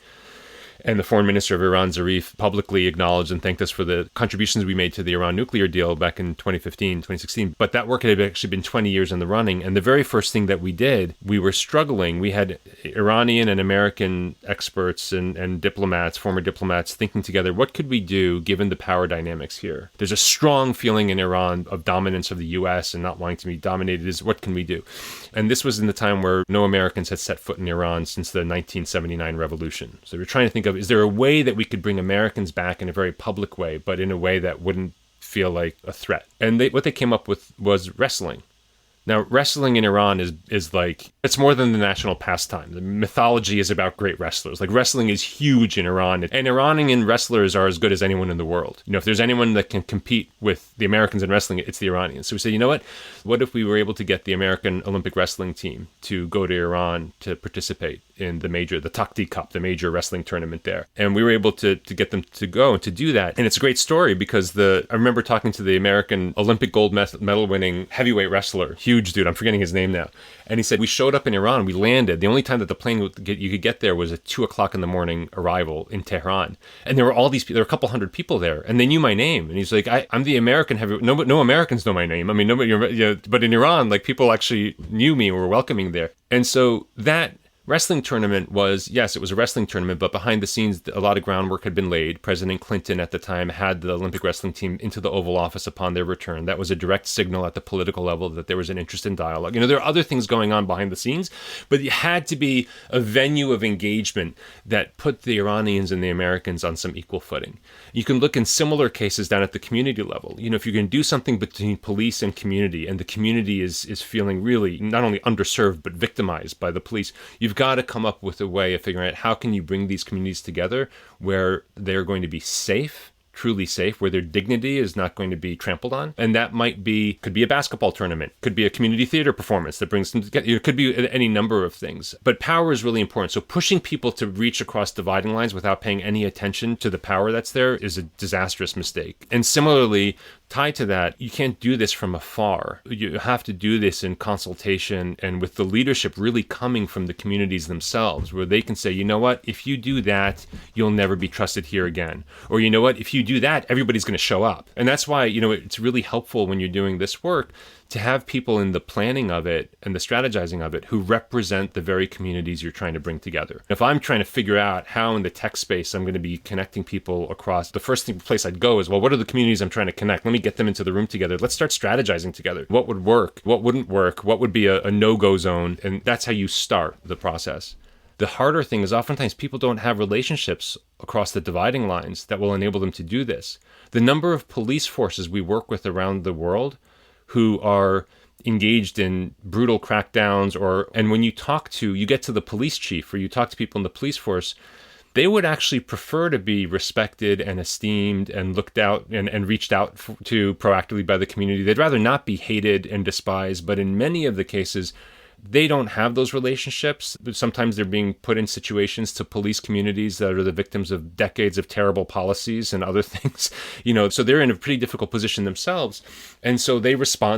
and the foreign minister of Iran, Zarif, publicly acknowledged and thanked us for the contributions we made to the Iran nuclear deal back in 2015, 2016. But that work had actually been 20 years in the running. And the very first thing that we did, we were struggling. We had Iranian and American experts and diplomats, former diplomats, thinking together, what could we do given the power dynamics here? There's a strong feeling in Iran of dominance of the U.S. and not wanting to be dominated. Is what can we do? And this was in the time where no Americans had set foot in Iran since the 1979 revolution. So we were trying to think of, is there a way that we could bring Americans back in a very public way, but in a way that wouldn't feel like a threat? And what they came up with was wrestling. Now, wrestling in Iran is like, it's more than the national pastime. The mythology is about great wrestlers. Like, wrestling is huge in Iran. And Iranian wrestlers are as good as anyone in the world. If there's anyone that can compete with the Americans in wrestling, it's the Iranians. So we say, what if we were able to get the American Olympic wrestling team to go to Iran to participate in the Takti Cup, the major wrestling tournament there. And we were able to get them to go and to do that. And it's a great story because I remember talking to the American Olympic gold medal winning heavyweight wrestler, huge dude, I'm forgetting his name now. And he said, we showed up in Iran, we landed. The only time that the plane you could get there was at 2:00 in the morning arrival in Tehran. And there were all these people, there were a couple hundred people there, and they knew my name. And he's like, I'm the American heavyweight. No Americans know my name. I mean, nobody, but in Iran, like, people actually knew me and were welcoming there. And so that wrestling tournament was, yes, it was a wrestling tournament, but behind the scenes, a lot of groundwork had been laid. President Clinton at the time had the Olympic wrestling team into the Oval Office upon their return. That was a direct signal at the political level that there was an interest in dialogue. There are other things going on behind the scenes, but it had to be a venue of engagement that put the Iranians and the Americans on some equal footing. You can look in similar cases down at the community level. If you're going to do something between police and the community is feeling really not only underserved, but victimized by the police, you've got to come up with a way of figuring out how can you bring these communities together where they're going to be safe, truly safe, where their dignity is not going to be trampled on. And that could be a basketball tournament, could be a community theater performance that brings them together. It could be any number of things. But power is really important. So pushing people to reach across dividing lines without paying any attention to the power that's there is a disastrous mistake. And similarly, tied to that, you can't do this from afar. You have to do this in consultation and with the leadership really coming from the communities themselves, where they can say, you know what, if you do that, you'll never be trusted here again. Or you know what, if you do that, everybody's going to show up. And that's why, it's really helpful when you're doing this work to have people in the planning of it and the strategizing of it who represent the very communities you're trying to bring together. If I'm trying to figure out how in the tech space I'm going to be connecting people across, the first place I'd go is, well, what are the communities I'm trying to connect? Let me get them into the room together. Let's start strategizing together. What would work? What wouldn't work? What would be a no-go zone? And that's how you start the process. The harder thing is oftentimes people don't have relationships across the dividing lines that will enable them to do this. The number of police forces we work with around the world who are engaged in brutal crackdowns, and when you get to the police chief or you talk to people in the police force, they would actually prefer to be respected and esteemed and looked out and reached out to proactively by the community. They'd rather not be hated and despised, but in many of the cases, they don't have those relationships. Sometimes they're being put in situations to police communities that are the victims of decades of terrible policies and other things, so they're in a pretty difficult position themselves. And so they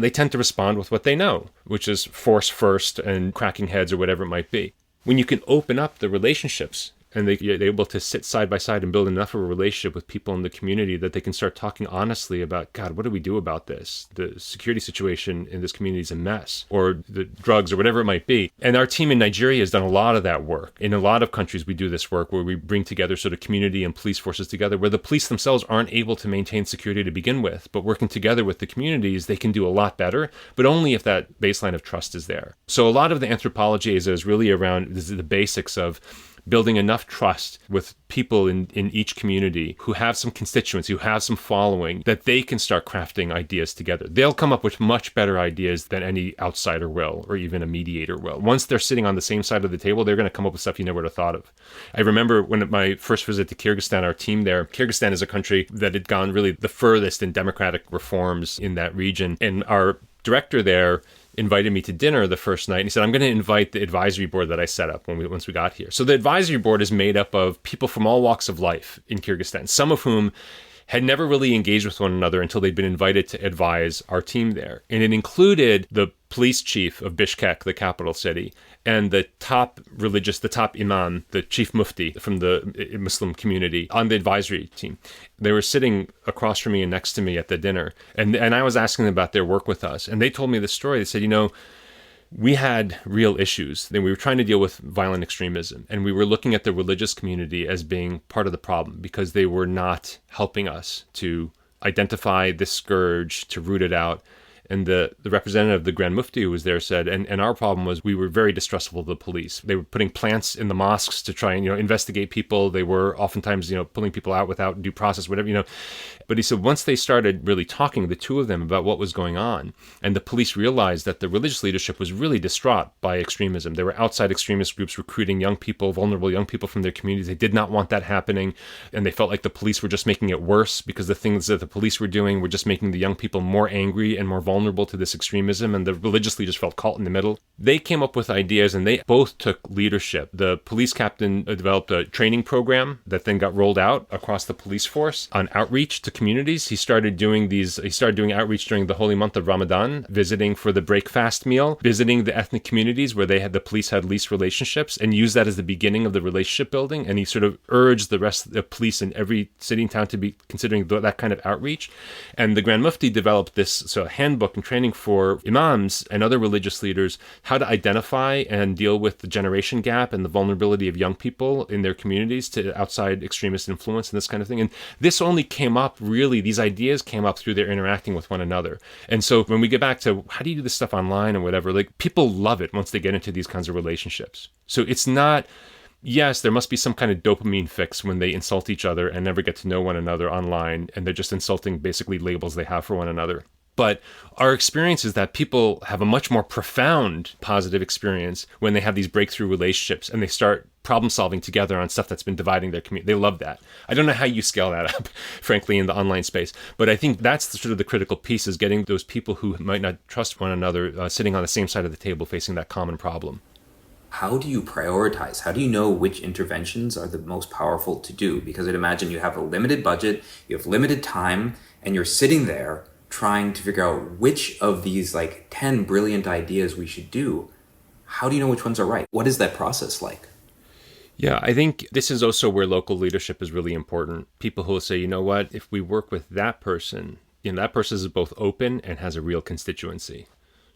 tend to respond with what they know, which is force first and cracking heads or whatever it might be. When you can open up the relationships and they're able to sit side by side and build enough of a relationship with people in the community that they can start talking honestly about, God, what do we do about this? The security situation in this community is a mess, or the drugs, or whatever it might be. And our team in Nigeria has done a lot of that work. In a lot of countries, we do this work where we bring together sort of community and police forces together, where the police themselves aren't able to maintain security to begin with, but working together with the communities, they can do a lot better, but only if that baseline of trust is there. So a lot of the anthropology is really around the basics of building enough trust with people in each community who have some constituents, who have some following, that they can start crafting ideas together. They'll come up with much better ideas than any outsider will, or even a mediator will. Once they're sitting on the same side of the table, they're going to come up with stuff you never would have thought of. I remember when my first visit to Kyrgyzstan, our team there, Kyrgyzstan is a country that had gone really the furthest in democratic reforms in that region. And our director there invited me to dinner the first night, and he said, I'm going to invite the advisory board that I set up once we got here. So the advisory board is made up of people from all walks of life in Kyrgyzstan, some of whom had never really engaged with one another until they'd been invited to advise our team there. And it included the police chief of Bishkek, the capital city, and the top imam, the chief mufti from the Muslim community on the advisory team. They were sitting across from me and next to me at the dinner. And I was asking them about their work with us. And they told me this story. They said, we had real issues. We were trying to deal with violent extremism, and we were looking at the religious community as being part of the problem because they were not helping us to identify this scourge, to root it out. And the representative, the Grand Mufti who was there, said, and our problem was we were very distrustful of the police. They were putting plants in the mosques to try and, investigate people. They were oftentimes, pulling people out without due process, whatever, But he said once they started really talking, the two of them, about what was going on, and the police realized that the religious leadership was really distraught by extremism. There were outside extremist groups recruiting young people, vulnerable young people from their communities. They did not want that happening, and they felt like the police were just making it worse because the things that the police were doing were just making the young people more angry and more vulnerable vulnerable to this extremism, and the religious leaders felt caught in the middle. They came up with ideas, and they both took leadership. The police captain developed a training program that then got rolled out across the police force on outreach to communities. He started doing outreach during the holy month of Ramadan, visiting for the break fast meal, visiting the ethnic communities where the police had least relationships, and used that as the beginning of the relationship building. And he sort of urged the rest of the police in every city and town to be considering that kind of outreach. And the Grand Mufti developed this handbook and training for imams and other religious leaders how to identify and deal with the generation gap and the vulnerability of young people in their communities to outside extremist influence and this kind of thing. And this only came up, really, these ideas came up through their interacting with one another. And so when we get back to how do you do this stuff online or whatever, like, people love it once they get into these kinds of relationships. So it's not, yes, there must be some kind of dopamine fix when they insult each other and never get to know one another online, and they're just insulting basically labels they have for one another. But our experience is that people have a much more profound positive experience when they have these breakthrough relationships and they start problem solving together on stuff that's been dividing their community. They love that. I don't know how you scale that up, frankly, in the online space. But I think that's sort of the critical piece, is getting those people who might not trust one another sitting on the same side of the table facing that common problem. How do you prioritize? How do you know which interventions are the most powerful to do? Because I'd imagine you have a limited budget, you have limited time, and you're sitting there trying to figure out which of these 10 brilliant ideas we should do. How do you know which ones are right? What is that process like? Yeah, I think this is also where local leadership is really important. People who will say, you know what, if we work with that person, that person is both open and has a real constituency.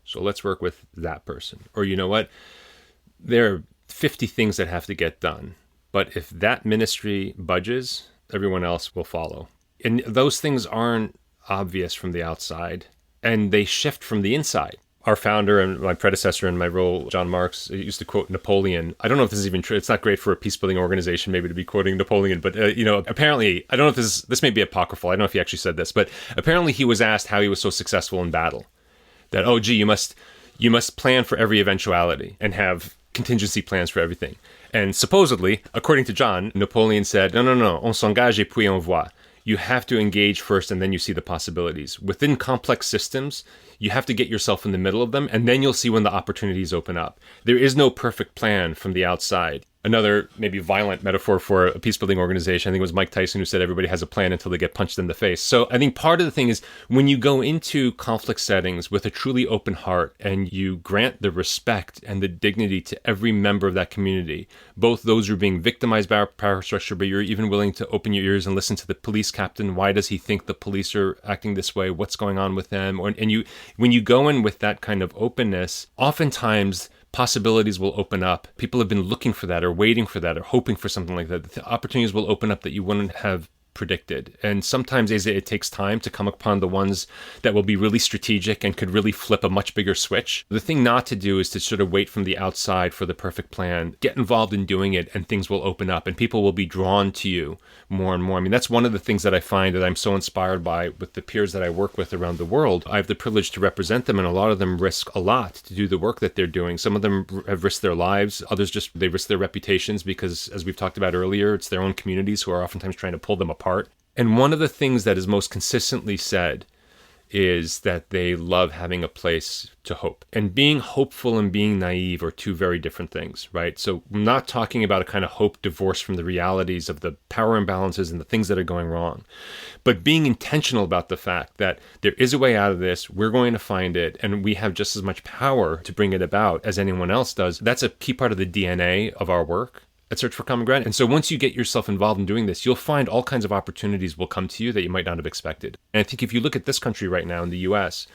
So let's work with that person. Or you know what, there are 50 things that have to get done. But if that ministry budges, everyone else will follow. And those things aren't obvious from the outside, and they shift from the inside. Our founder and my predecessor in my role, John Marks, used to quote Napoleon. I don't know if this is even true. It's not great for a peace-building organization maybe to be quoting Napoleon, but apparently, I don't know if this may be apocryphal. I don't know if he actually said this, but apparently he was asked how he was so successful in battle. That, you must plan for every eventuality and have contingency plans for everything. And supposedly, according to John, Napoleon said, no, on s'engage et puis on voit. You have to engage first, and then you see the possibilities. Within complex systems, you have to get yourself in the middle of them, and then you'll see when the opportunities open up. There is no perfect plan from the outside. Another maybe violent metaphor for a peace-building organization, I think it was Mike Tyson who said everybody has a plan until they get punched in the face. So I think part of the thing is when you go into conflict settings with a truly open heart and you grant the respect and the dignity to every member of that community, both those who are being victimized by our power structure, but you're even willing to open your ears and listen to the police captain. Why does he think the police are acting this way? What's going on with them? When you go in with that kind of openness, oftentimes possibilities will open up. People have been looking for that or waiting for that or hoping for something like that. The opportunities will open up that you wouldn't have predicted. And sometimes it takes time to come upon the ones that will be really strategic and could really flip a much bigger switch. The thing not to do is to sort of wait from the outside for the perfect plan. Get involved in doing it and things will open up and people will be drawn to you more and more. I mean, that's one of the things that I find that I'm so inspired by with the peers that I work with around the world. I have the privilege to represent them, and a lot of them risk a lot to do the work that they're doing. Some of them have risked their lives. Others they risk their reputations because, as we've talked about earlier, it's their own communities who are oftentimes trying to pull them apart. And one of the things that is most consistently said is that they love having a place to hope. And being hopeful and being naive are two very different things, right? So I'm not talking about a kind of hope divorced from the realities of the power imbalances and the things that are going wrong, but being intentional about the fact that there is a way out of this, we're going to find it, and we have just as much power to bring it about as anyone else does. That's a key part of the DNA of our work at Search for Common Ground. And so once you get yourself involved in doing this, you'll find all kinds of opportunities will come to you that you might not have expected. And I think if you look at this country right now in the US,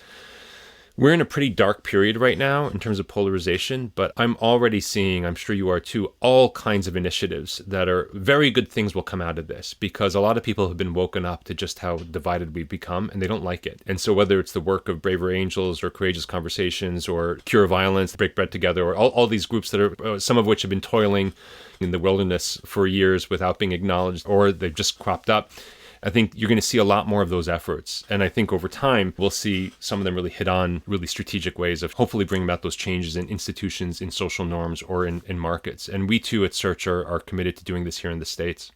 we're in a pretty dark period right now in terms of polarization, but I'm already seeing, I'm sure you are too, all kinds of initiatives that are very good things will come out of this, because a lot of people have been woken up to just how divided we've become and they don't like it. And so whether it's the work of Braver Angels or Courageous Conversations or Cure Violence, Break Bread Together, or all these groups that are, some of which have been toiling in the wilderness for years without being acknowledged, or they've just cropped up, I think you're going to see a lot more of those efforts. And I think over time, we'll see some of them really hit on really strategic ways of hopefully bringing about those changes in institutions, in social norms, or in markets. And we too at Search are committed to doing this here in the States.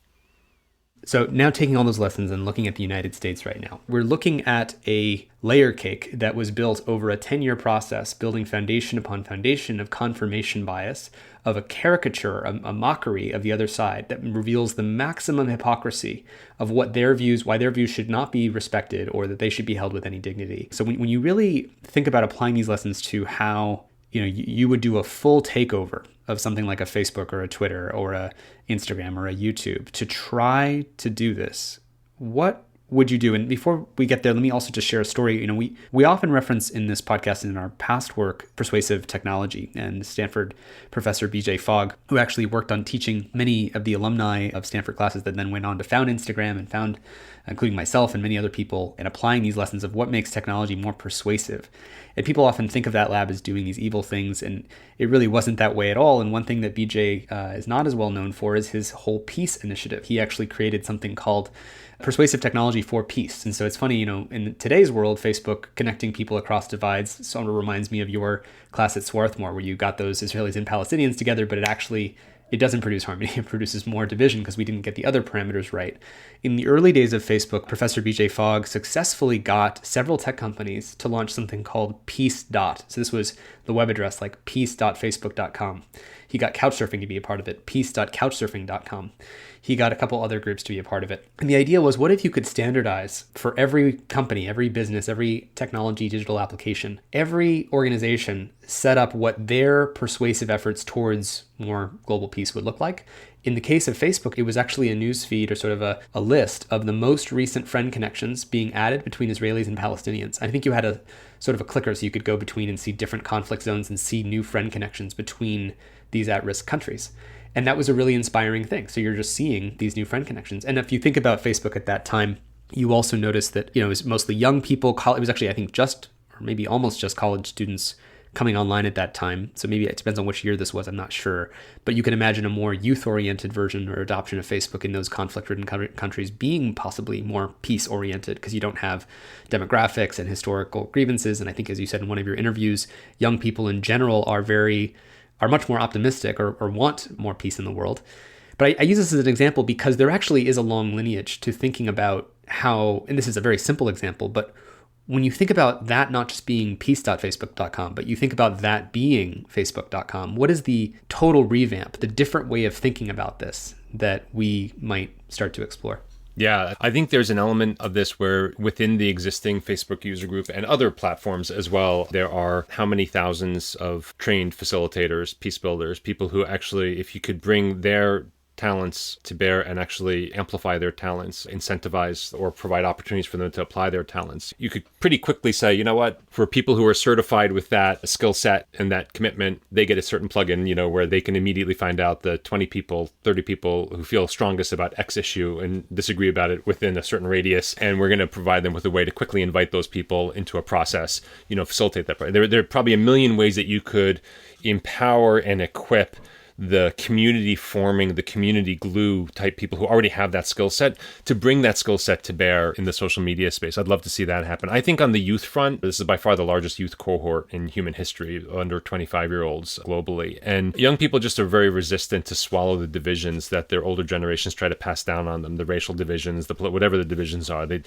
So now taking all those lessons and looking at the United States right now, we're looking at a layer cake that was built over a 10-year process, building foundation upon foundation of confirmation bias, of a caricature, a mockery of the other side that reveals the maximum hypocrisy of what their views, why their views should not be respected or that they should be held with any dignity. So when you really think about applying these lessons to how you would do a full takeover of something like a Facebook or a Twitter or a Instagram or a YouTube to try to do this, what would you do? And before we get there, let me also just share a story. We often reference in this podcast and in our past work, persuasive technology, and Stanford professor BJ Fogg, who actually worked on teaching many of the alumni of Stanford classes that then went on to found Instagram and found, including myself and many other people, and applying these lessons of what makes technology more persuasive. And people often think of that lab as doing these evil things, and it really wasn't that way at all. And one thing that BJ is not as well known for is his whole peace initiative. He actually created something called persuasive technology for peace. And so it's funny, in today's world, Facebook connecting people across divides sort of reminds me of your class at Swarthmore, where you got those Israelis and Palestinians together, but it doesn't produce harmony. It produces more division because we didn't get the other parameters right. In the early days of Facebook, Professor BJ Fogg successfully got several tech companies to launch something called Peace. So this was the web address, like peace.facebook.com. He got Couchsurfing to be a part of it, peace.couchsurfing.com. He got a couple other groups to be a part of it. And the idea was, what if you could standardize for every company, every business, every technology, digital application, every organization set up what their persuasive efforts towards more global peace would look like? In the case of Facebook, it was actually a news feed or sort of a list of the most recent friend connections being added between Israelis and Palestinians. I think you had a sort of a clicker so you could go between and see different conflict zones and see new friend connections between these at-risk countries. And that was a really inspiring thing. So you're just seeing these new friend connections. And if you think about Facebook at that time, you also notice that, it was mostly young people. It was actually, I think, just, or maybe almost just college students coming online at that time. So maybe it depends on which year this was, I'm not sure. But you can imagine a more youth-oriented version or adoption of Facebook in those conflict-ridden countries being possibly more peace-oriented because you don't have demographics and historical grievances. And I think, as you said in one of your interviews, young people in general are much more optimistic or want more peace in the world. But I use this as an example because there actually is a long lineage to thinking about how, and this is a very simple example, but when you think about that not just being peace.facebook.com, but you think about that being facebook.com, what is the total revamp, the different way of thinking about this that we might start to explore? Yeah, I think there's an element of this where within the existing Facebook user group and other platforms as well, there are how many thousands of trained facilitators, peace builders, people who actually, if you could bring their talents to bear and actually amplify their talents, incentivize or provide opportunities for them to apply their talents, you could pretty quickly say, you know what, for people who are certified with that skill set and that commitment, they get a certain plugin, where they can immediately find out the 20 people, 30 people who feel strongest about X issue and disagree about it within a certain radius. And we're going to provide them with a way to quickly invite those people into a process, facilitate that. There are probably a million ways that you could empower and equip the community forming, the community glue type people who already have that skill set to bring that skill set to bear in the social media space. I'd love to see that happen. I think on the youth front, this is by far the largest youth cohort in human history, under 25-year-olds globally. And young people just are very resistant to swallow the divisions that their older generations try to pass down on them, the racial divisions, whatever the divisions are. They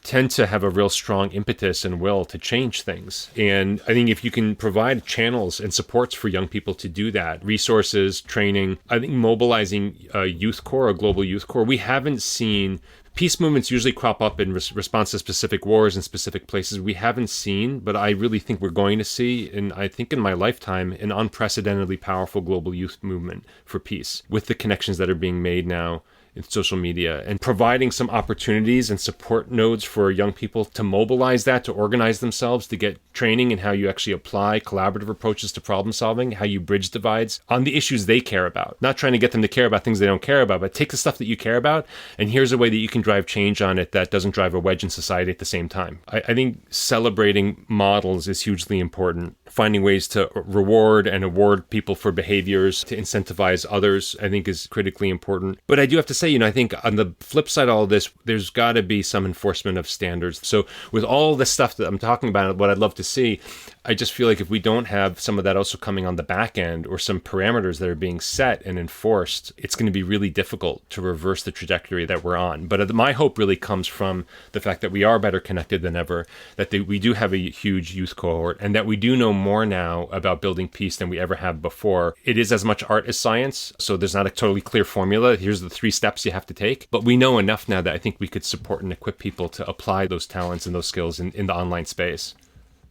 tend to have a real strong impetus and will to change things. And I think if you can provide channels and supports for young people to do that, resources, training, I think mobilizing a youth corps, a global youth corps, we haven't seen. Peace movements usually crop up in response to specific wars in specific places. We haven't seen, but I really think we're going to see, and I think in my lifetime, an unprecedentedly powerful global youth movement for peace with the connections that are being made now in social media, and providing some opportunities and support nodes for young people to mobilize that, to organize themselves, to get training in how you actually apply collaborative approaches to problem solving, how you bridge divides on the issues they care about. Not trying to get them to care about things they don't care about, but take the stuff that you care about, and here's a way that you can drive change on it that doesn't drive a wedge in society at the same time. I think celebrating models is hugely important. Finding ways to reward and award people for behaviors, to incentivize others, I think is critically important. But I do have to say, say, I think on the flip side of all this, there's got to be some enforcement of standards. So with all this stuff that I'm talking about, what I'd love to see, I just feel like if we don't have some of that also coming on the back end or some parameters that are being set and enforced, it's going to be really difficult to reverse the trajectory that we're on. But my hope really comes from the fact that we are better connected than ever, that we do have a huge youth cohort, and that we do know more now about building peace than we ever have before. It is as much art as science, so there's not a totally clear formula. Here's the 3 steps you have to take. But we know enough now that I think we could support and equip people to apply those talents and those skills in the online space.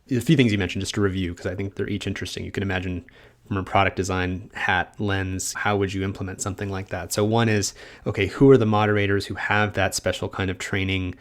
A few things you mentioned, just to review, because I think they're each interesting. You can imagine from a product design hat lens, how would you implement something like that? So one is, okay, who are the moderators who have that special kind of training,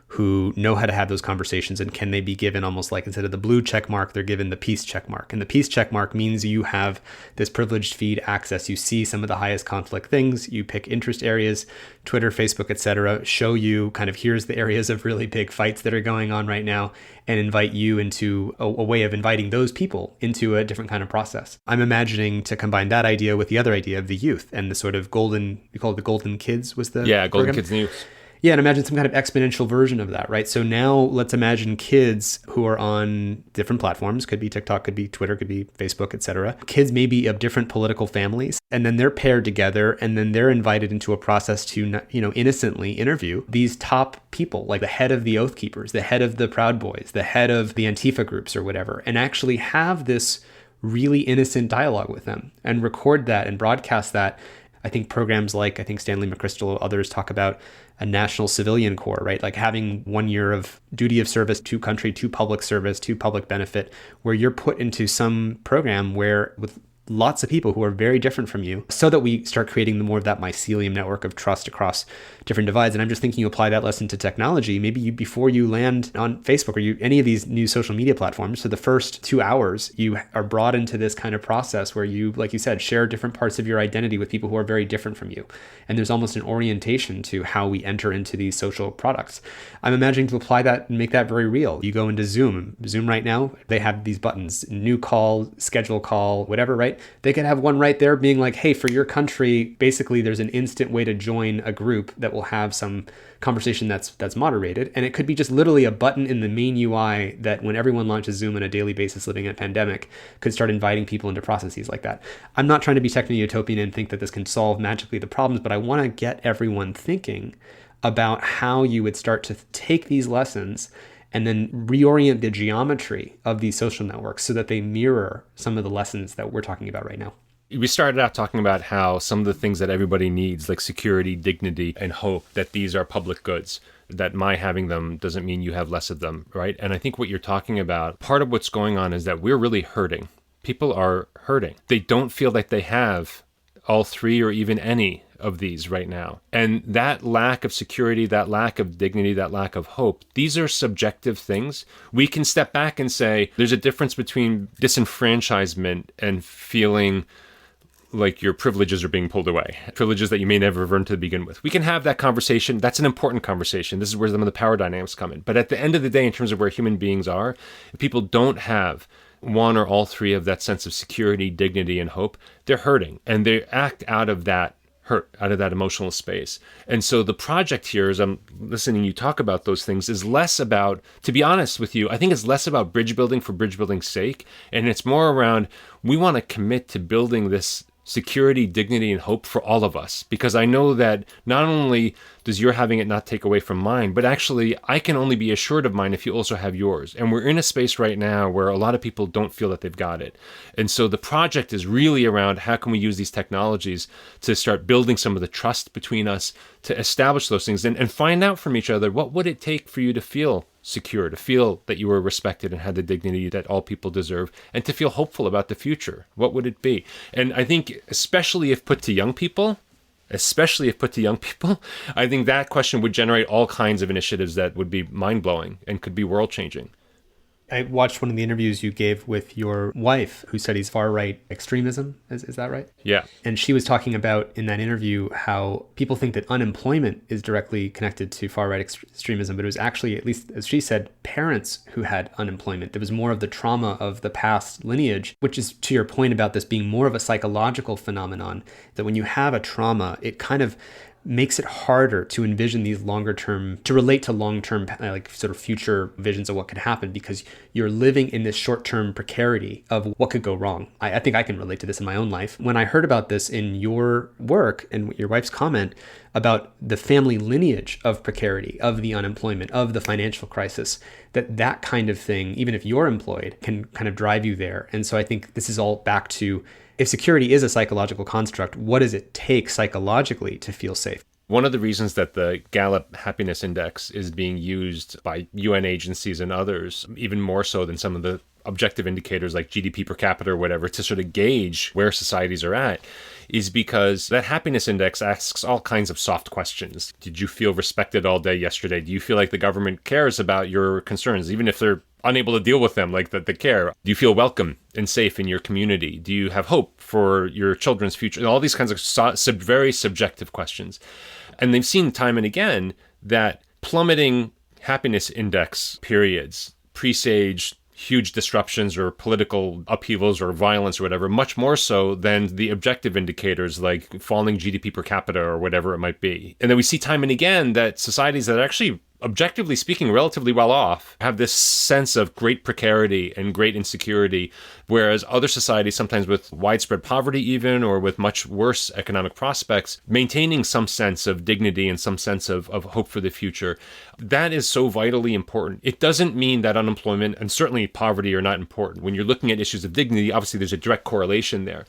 who know how to have those conversations, and can they be given almost like, instead of the blue check mark, they're given the peace check mark. And the peace check mark means you have this privileged feed access. You see some of the highest conflict things, you pick interest areas, Twitter, Facebook, etc., show you kind of here's the areas of really big fights that are going on right now, and invite you into a way of inviting those people into a different kind of process. I'm imagining to combine that idea with the other idea of the youth and the sort of golden, you call it the golden kids was the golden program? Kids News. Yeah, and imagine some kind of exponential version of that, right? So now let's imagine kids who are on different platforms, could be TikTok, could be Twitter, could be Facebook, etc. Kids maybe of different political families, and then they're paired together, and then they're invited into a process to, innocently interview these top people, like the head of the Oath Keepers, the head of the Proud Boys, the head of the Antifa groups or whatever, and actually have this really innocent dialogue with them and record that and broadcast that. I think programs like, Stanley McChrystal, others talk about a national civilian corps, right? Like having 1 year of duty of service to country, to public service, to public benefit, where you're put into some program where with lots of people who are very different from you, so that we start creating more of that mycelium network of trust across different divides. And I'm just thinking you apply that lesson to technology. Maybe before you land on Facebook or any of these new social media platforms, so the first 2 hours, you are brought into this kind of process where you, like you said, share different parts of your identity with people who are very different from you. And there's almost an orientation to how we enter into these social products. I'm imagining to apply that and make that very real. You go into Zoom right now, they have these buttons, new call, schedule call, whatever, right? They could have one right there being like, hey, for your country, basically there's an instant way to join a group that will have some conversation that's moderated. And it could be just literally a button in the main UI that when everyone launches Zoom on a daily basis living in a pandemic could start inviting people into processes like that. I'm not trying to be techno-utopian and think that this can solve magically the problems, but I want to get everyone thinking about how you would start to take these lessons and then reorient the geometry of these social networks so that they mirror some of the lessons that we're talking about right now. We started out talking about how some of the things that everybody needs, like security, dignity, and hope, that these are public goods, that my having them doesn't mean you have less of them, right? And I think what you're talking about, part of what's going on is that we're really hurting. People are hurting. They don't feel like they have all 3 or even any of these right now. And that lack of security, that lack of dignity, that lack of hope, these are subjective things. We can step back and say there's a difference between disenfranchisement and feeling like your privileges are being pulled away, privileges that you may never have earned to begin with. We can have that conversation. That's an important conversation. This is where some of the power dynamics come in. But at the end of the day, in terms of where human beings are, if people don't have one or all 3 of that sense of security, dignity, and hope, they're hurting. And they act out of that hurt, out of that emotional space. And so the project here, as I'm listening you talk about those things, is less about, to be honest with you, I think it's less about bridge building for bridge building's sake. And it's more around, we want to commit to building this security, dignity, and hope for all of us. Because I know that not only does your having it not take away from mine, but actually I can only be assured of mine if you also have yours. And we're in a space right now where a lot of people don't feel that they've got it. And so the project is really around how can we use these technologies to start building some of the trust between us, to establish those things and find out from each other, what would it take for you to feel secure, to feel that you were respected and had the dignity that all people deserve, and to feel hopeful about the future? What would it be? And I think, especially if put to young people, I think that question would generate all kinds of initiatives that would be mind-blowing and could be world-changing. I watched one of the interviews you gave with your wife, who studies far-right extremism. Is that right? Yeah. And she was talking about in that interview how people think that unemployment is directly connected to far-right extremism, but it was actually, at least as she said, parents who had unemployment. There was more of the trauma of the past lineage, which is to your point about this being more of a psychological phenomenon, that when you have a trauma, it kind of makes it harder to envision these longer term, to relate to long term, like sort of future visions of what could happen, because you're living in this short term precarity of what could go wrong. I think I can relate to this in my own life. When I heard about this in your work and your wife's comment about the family lineage of precarity, of the unemployment, of the financial crisis, that kind of thing, even if you're employed, can kind of drive you there. And so I think this is all back to, if security is a psychological construct, what does it take psychologically to feel safe? One of the reasons that the Gallup Happiness Index is being used by UN agencies and others, even more so than some of the objective indicators like GDP per capita or whatever, to sort of gauge where societies are at, is because that happiness index asks all kinds of soft questions. Did you feel respected all day yesterday? Do you feel like the government cares about your concerns, even if they're unable to deal with them, like that they care? Do you feel welcome and safe in your community? Do you have hope for your children's future? And all these kinds of very subjective questions. And they've seen time and again that plummeting happiness index periods presage huge disruptions or political upheavals or violence or whatever, much more so than the objective indicators like falling GDP per capita or whatever it might be. And then we see time and again that societies that are actually, objectively speaking, relatively well off have this sense of great precarity and great insecurity, whereas other societies, sometimes with widespread poverty even, or with much worse economic prospects, maintaining some sense of dignity and some sense of hope for the future. That is so vitally important. It doesn't mean that unemployment and certainly poverty are not important. When you're looking at issues of dignity, obviously there's a direct correlation there.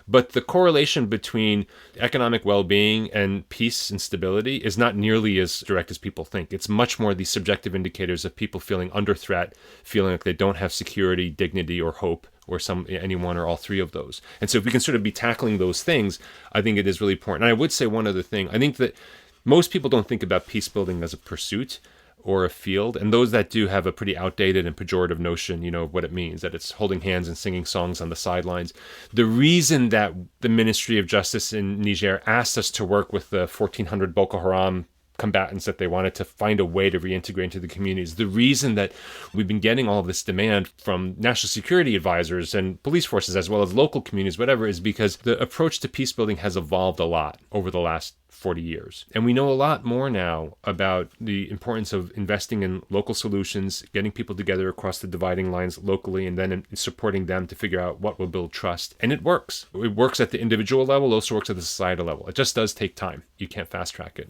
But the correlation between economic well-being and peace and stability is not nearly as direct as people think. It's much more these subjective indicators of people feeling under threat, feeling like they don't have security, dignity, or hope, or any one or all three of those. And so if we can sort of be tackling those things, I think it is really important. And I would say one other thing. I think that most people don't think about peace building as a pursuit or a field, and those that do have a pretty outdated and pejorative notion, of what it means, that it's holding hands and singing songs on the sidelines. The reason that the Ministry of Justice in Niger asked us to work with the 1,400 Boko Haram combatants that they wanted to find a way to reintegrate into the communities, the reason that we've been getting all of this demand from national security advisors and police forces as well as local communities, whatever, is because the approach to peace building has evolved a lot over the last 40 years. And we know a lot more now about the importance of investing in local solutions, getting people together across the dividing lines locally, and then supporting them to figure out what will build trust. And it works. It works at the individual level, also works at the societal level. It just does take time. You can't fast track it.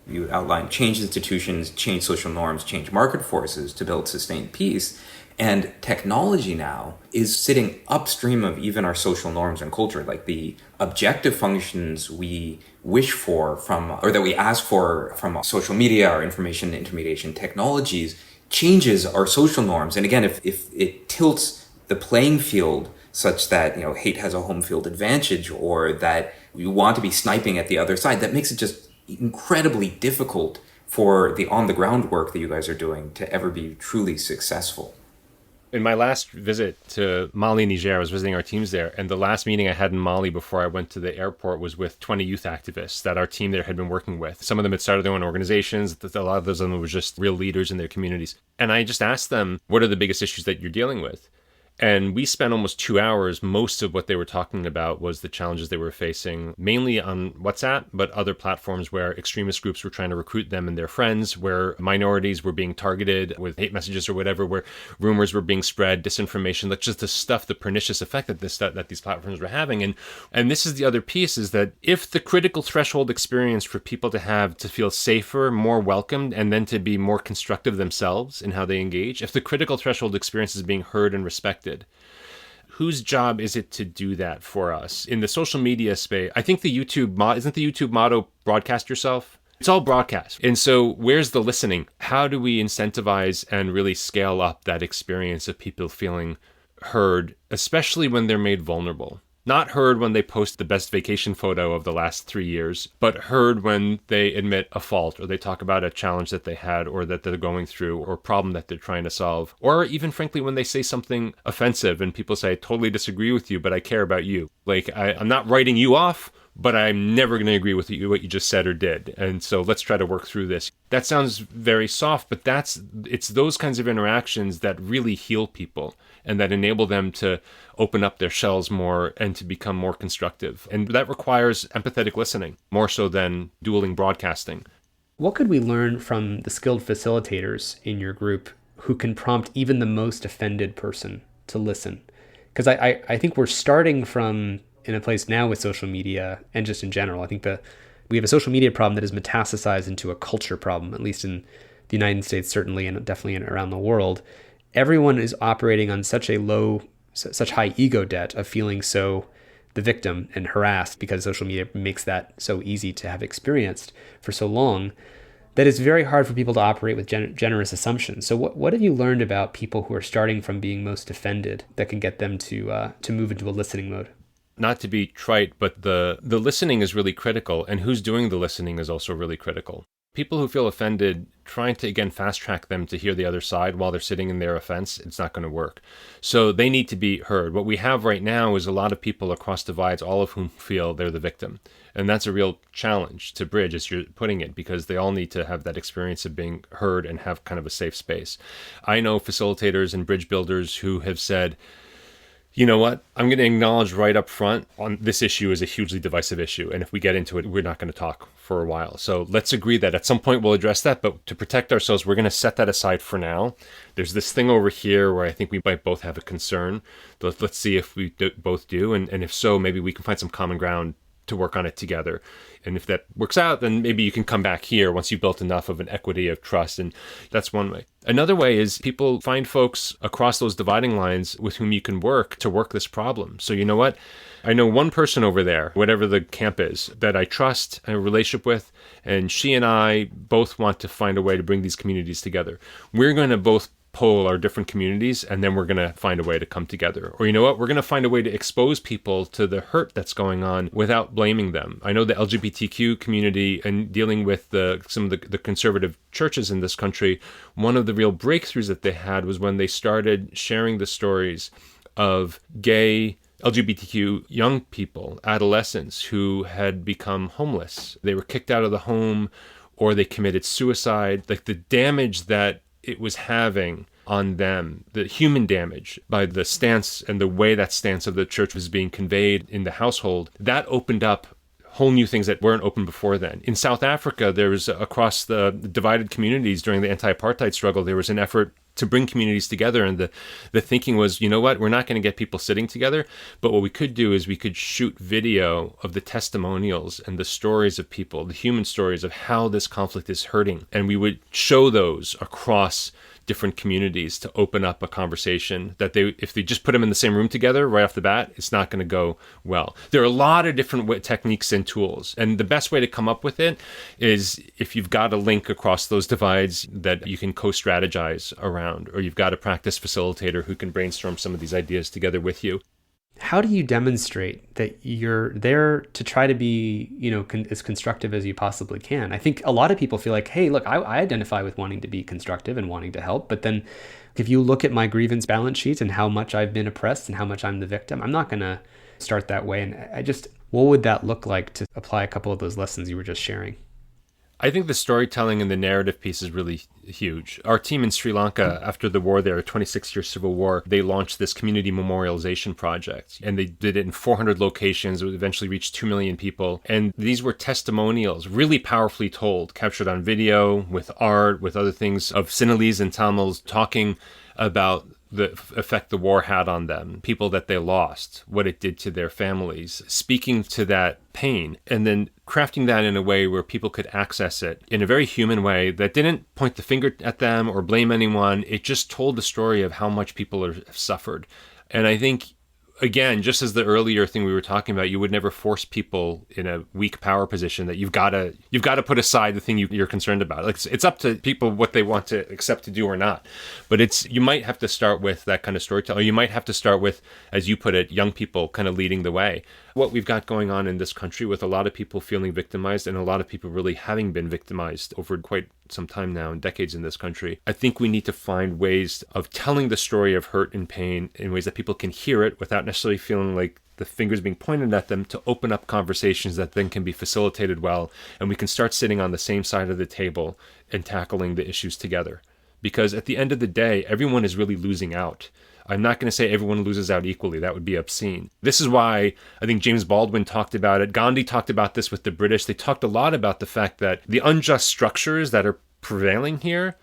You outlined change institutions, change social norms, change market forces to build sustained peace. And technology now is sitting upstream of even our social norms and culture, like the objective functions we wish for or that we ask for from social media or information intermediation technologies changes our social norms. And again, if it tilts the playing field such that, hate has a home field advantage, or that we want to be sniping at the other side, that makes it just incredibly difficult for the on-the-ground work that you guys are doing to ever be truly successful. In my last visit to Mali, Niger, I was visiting our teams there, and the last meeting I had in Mali before I went to the airport was with 20 youth activists that our team there had been working with. Some of them had started their own organizations. A lot of them were just real leaders in their communities. And I just asked them, what are the biggest issues that you're dealing with? And we spent almost 2 hours. Most of what they were talking about was the challenges they were facing, mainly on WhatsApp, but other platforms where extremist groups were trying to recruit them and their friends, where minorities were being targeted with hate messages or whatever, where rumors were being spread, disinformation, that's just the stuff, the pernicious effect that these platforms were having. And this is the other piece, is that if the critical threshold experience for people to feel safer, more welcomed, and then to be more constructive themselves in how they engage, if the critical threshold experience is being heard and respected, whose job is it to do that for us? In the social media space, I think isn't the YouTube motto broadcast yourself? It's all broadcast. And so where's the listening? How do we incentivize and really scale up that experience of people feeling heard, especially when they're made vulnerable? Not heard when they post the best vacation photo of the last 3 years, but heard when they admit a fault, or they talk about a challenge that they had or that they're going through, or a problem that they're trying to solve. Or even frankly, when they say something offensive and people say, I totally disagree with you, but I care about you. Like, I'm not writing you off, but I'm never going to agree with what you just said or did. And so let's try to work through this. That sounds very soft, but it's those kinds of interactions that really heal people and that enable them to open up their shells more and to become more constructive. And that requires empathetic listening, more so than dueling broadcasting. What could we learn from the skilled facilitators in your group who can prompt even the most offended person to listen? Because I think we're starting from in a place now with social media and just in general. I think we have a social media problem that is metastasized into a culture problem, at least in the United States, certainly, and definitely around the world. Everyone is operating on such high ego debt of feeling so the victim and harassed because social media makes that so easy to have experienced for so long that it's very hard for people to operate with generous assumptions. So what have you learned about people who are starting from being most offended that can get them to move into a listening mode? Not to be trite, but the listening is really critical, and who's doing the listening is also really critical. People who feel offended, trying to, again, fast track them to hear the other side while they're sitting in their offense, it's not going to work. So they need to be heard. What we have right now is a lot of people across divides, all of whom feel they're the victim. And that's a real challenge to bridge, as you're putting it, because they all need to have that experience of being heard and have kind of a safe space. I know facilitators and bridge builders who have said, you know what, I'm going to acknowledge right up front on this issue is a hugely divisive issue. And if we get into it, we're not going to talk for a while. So let's agree that at some point we'll address that. But to protect ourselves, we're going to set that aside for now. There's this thing over here where I think we might both have a concern. Let's see if we both do. And if so, maybe we can find some common ground to work on it together. And if that works out, then maybe you can come back here once you've built enough of an equity of trust. And that's one way. Another way is people find folks across those dividing lines with whom you can work to work this problem. So you know what? I know one person over there, whatever the camp is, that I trust a relationship with, and she and I both want to find a way to bring these communities together. We're going to both poll our different communities, and then we're going to find a way to come together. Or you know what? We're going to find a way to expose people to the hurt that's going on without blaming them. I know the LGBTQ community and dealing with some of the conservative churches in this country, one of the real breakthroughs that they had was when they started sharing the stories of gay LGBTQ young people, adolescents who had become homeless. They were kicked out of the home or they committed suicide. Like the damage that it was having on them, the human damage by the stance and the way that stance of the church was being conveyed in the household, that opened up whole new things that weren't open before then. In South Africa, there was across the divided communities during the anti-apartheid struggle, there was an effort to bring communities together. And the thinking was, you know what, we're not going to get people sitting together, but what we could do is we could shoot video of the testimonials and the stories of people, the human stories of how this conflict is hurting. And we would show those across different communities to open up a conversation that if they just put them in the same room together right off the bat, it's not going to go well. There are a lot of different techniques and tools. And the best way to come up with it is if you've got a link across those divides that you can co-strategize around, or you've got a practice facilitator who can brainstorm some of these ideas together with you. How do you demonstrate that you're there to try to be, as constructive as you possibly can? I think a lot of people feel like, hey, look, I identify with wanting to be constructive and wanting to help. But then if you look at my grievance balance sheet and how much I've been oppressed and how much I'm the victim, I'm not going to start that way. And what would that look like to apply a couple of those lessons you were just sharing? I think the storytelling and the narrative piece is really huge. Our team in Sri Lanka, after the war there, 26-year civil war, they launched this community memorialization project. And they did it in 400 locations. It eventually reached 2 million people. And these were testimonials, really powerfully told, captured on video, with art, with other things, of Sinhalese and Tamils talking about the effect the war had on them, people that they lost, what it did to their families, speaking to that pain, and then crafting that in a way where people could access it in a very human way that didn't point the finger at them or blame anyone. It just told the story of how much people have suffered. And I think, again, just as the earlier thing we were talking about, you would never force people in a weak power position that you've got to put aside the thing you're concerned about. Like it's up to people what they want to accept to do or not. But you might have to start with that kind of storytelling. Or you might have to start with, as you put it, young people kind of leading the way. What we've got going on in this country with a lot of people feeling victimized and a lot of people really having been victimized over quite some time now and decades in this country, I think we need to find ways of telling the story of hurt and pain in ways that people can hear it without necessarily feeling like the fingers being pointed at them, to open up conversations that then can be facilitated well, and we can start sitting on the same side of the table and tackling the issues together. Because at the end of the day, everyone is really losing out. I'm not going to say everyone loses out equally. That would be obscene. This is why I think James Baldwin talked about it. Gandhi talked about this with the British. They talked a lot about the fact that the unjust structures that are prevailing here,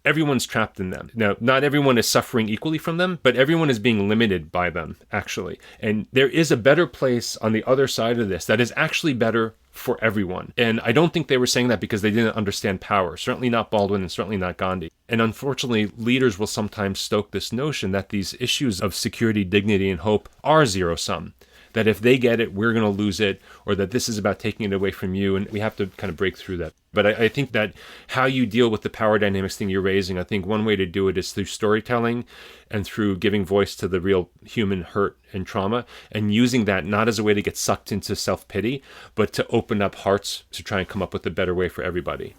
everyone's trapped in them. Now, not everyone is suffering equally from them, but everyone is being limited by them, actually. And there is a better place on the other side of this that is actually better for everyone. And I don't think they were saying that because they didn't understand power. Certainly not Baldwin and certainly not Gandhi. And unfortunately, leaders will sometimes stoke this notion that these issues of security, dignity, and hope are zero-sum. That if they get it, we're going to lose it, or that this is about taking it away from you, and we have to kind of break through that. But I think that how you deal with the power dynamics thing you're raising, I think one way to do it is through storytelling and through giving voice to the real human hurt and trauma, and using that not as a way to get sucked into self-pity, but to open up hearts to try and come up with a better way for everybody.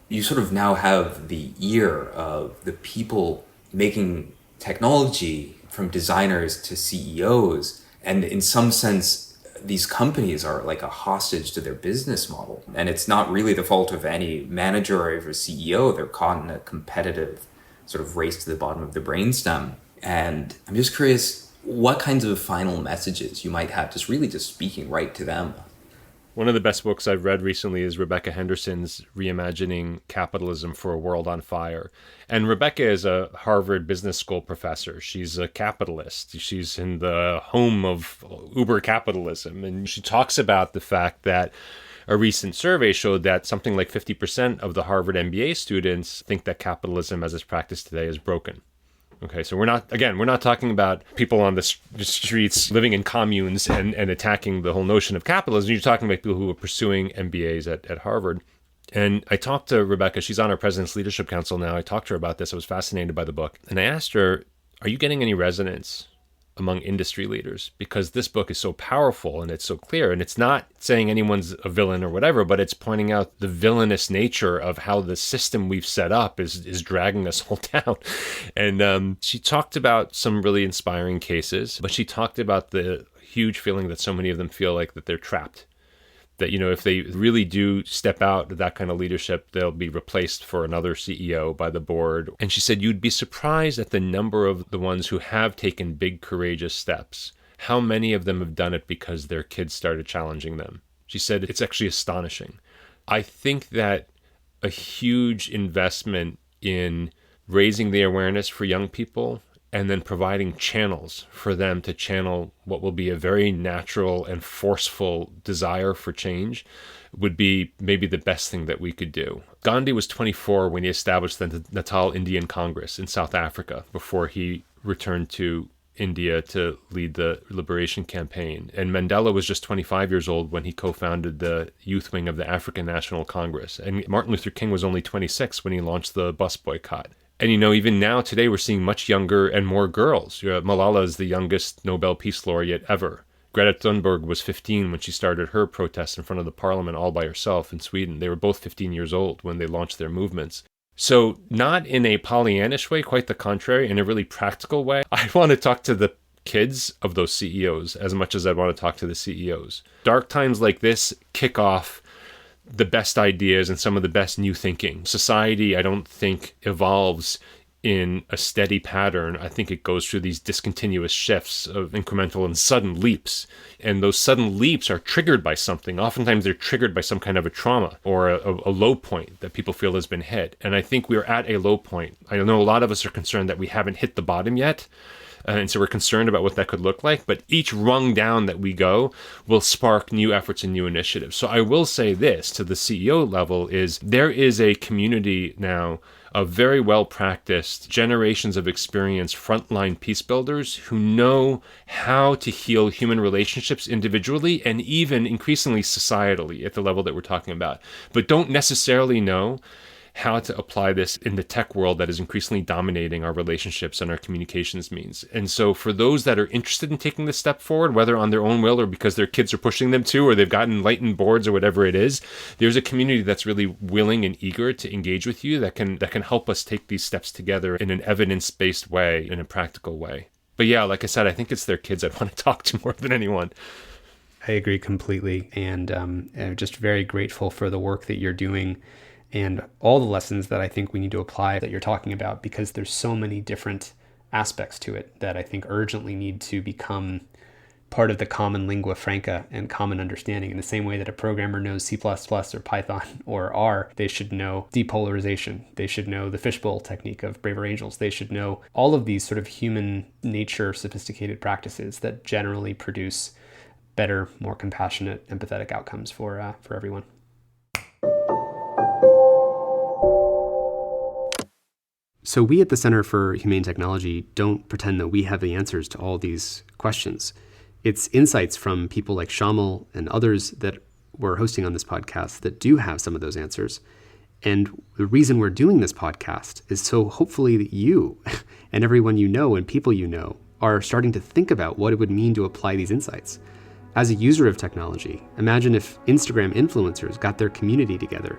You sort of now have the ear of the people making technology, from designers to CEOs, and in some sense, these companies are like a hostage to their business model. And it's not really the fault of any manager or even CEO. They're caught in a competitive sort of race to the bottom of the brainstem. And I'm just curious what kinds of final messages you might have, just really just speaking right to them. One of the best books I've read recently is Rebecca Henderson's Reimagining Capitalism for a World on Fire. And Rebecca is a Harvard Business School professor. She's a capitalist. She's in the home of uber capitalism. And she talks about the fact that a recent survey showed that something like 50% of the Harvard MBA students think that capitalism as it's practiced today is broken. Okay, so we're not talking about people on the streets living in communes and attacking the whole notion of capitalism. You're talking about people who are pursuing MBAs at Harvard. And I talked to Rebecca. She's on our President's Leadership Council now. I talked to her about this. I was fascinated by the book. And I asked her, are you getting any resonance among industry leaders? Because this book is so powerful and it's so clear. And it's not saying anyone's a villain or whatever, but it's pointing out the villainous nature of how the system we've set up is dragging us all down. And she talked about some really inspiring cases, but she talked about the huge feeling that so many of them feel like that they're trapped. That, if they really do step out of that kind of leadership, they'll be replaced for another CEO by the board. And she said, you'd be surprised at the number of the ones who have taken big, courageous steps. How many of them have done it because their kids started challenging them? She said, it's actually astonishing. I think that a huge investment in raising the awareness for young people and then providing channels for them to channel what will be a very natural and forceful desire for change would be maybe the best thing that we could do. Gandhi was 24 when he established the Natal Indian Congress in South Africa before he returned to India to lead the liberation campaign. And Mandela was just 25 years old when he co-founded the youth wing of the African National Congress. And Martin Luther King was only 26 when he launched the bus boycott. And, even now, today, we're seeing much younger and more girls. Malala is the youngest Nobel Peace Laureate ever. Greta Thunberg was 15 when she started her protests in front of the parliament all by herself in Sweden. They were both 15 years old when they launched their movements. So not in a Pollyannish way, quite the contrary, in a really practical way. I want to talk to the kids of those CEOs as much as I want to talk to the CEOs. Dark times like this kick off the best ideas and some of the best new thinking. Society, I don't think, evolves in a steady pattern. I think it goes through these discontinuous shifts of incremental and sudden leaps. And those sudden leaps are triggered by something. Oftentimes they're triggered by some kind of a trauma or a low point that people feel has been hit. And I think we're at a low point. I know a lot of us are concerned that we haven't hit the bottom yet. And so we're concerned about what that could look like. But each rung down that we go will spark new efforts and new initiatives. So I will say this to the CEO level is there is a community now of very well-practiced generations of experienced frontline peace builders who know how to heal human relationships individually and even increasingly societally at the level that we're talking about, but don't necessarily know how to apply this in the tech world that is increasingly dominating our relationships and our communications means. And so for those that are interested in taking this step forward, whether on their own will or because their kids are pushing them to, or they've gotten enlightened boards or whatever it is, there's a community that's really willing and eager to engage with you that can help us take these steps together in an evidence-based way, in a practical way. But yeah, like I said, I think it's their kids I'd want to talk to more than anyone. I agree completely. And I'm just very grateful for the work that you're doing and all the lessons that I think we need to apply that you're talking about, because there's so many different aspects to it that I think urgently need to become part of the common lingua franca and common understanding. In the same way that a programmer knows C++ or Python or R, they should know depolarization. They should know the fishbowl technique of Braver Angels. They should know all of these sort of human nature sophisticated practices that generally produce better, more compassionate, empathetic outcomes for everyone. So we at the Center for Humane Technology don't pretend that we have the answers to all these questions. It's insights from people like Shamil and others that we're hosting on this podcast that do have some of those answers. And the reason we're doing this podcast is so hopefully that you and everyone you know and people you know are starting to think about what it would mean to apply these insights. As a user of technology, imagine if Instagram influencers got their community together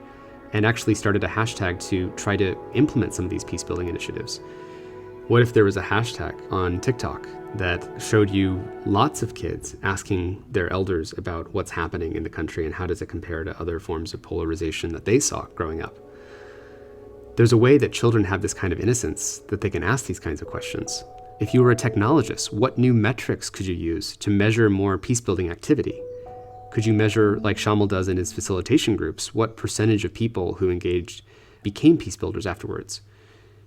and actually started a hashtag to try to implement some of these peace-building initiatives. What if there was a hashtag on TikTok that showed you lots of kids asking their elders about what's happening in the country and how does it compare to other forms of polarization that they saw growing up? There's a way that children have this kind of innocence that they can ask these kinds of questions. If you were a technologist, what new metrics could you use to measure more peace-building activity? Could you measure, like Shamil does in his facilitation groups, what percentage of people who engaged became peace builders afterwards?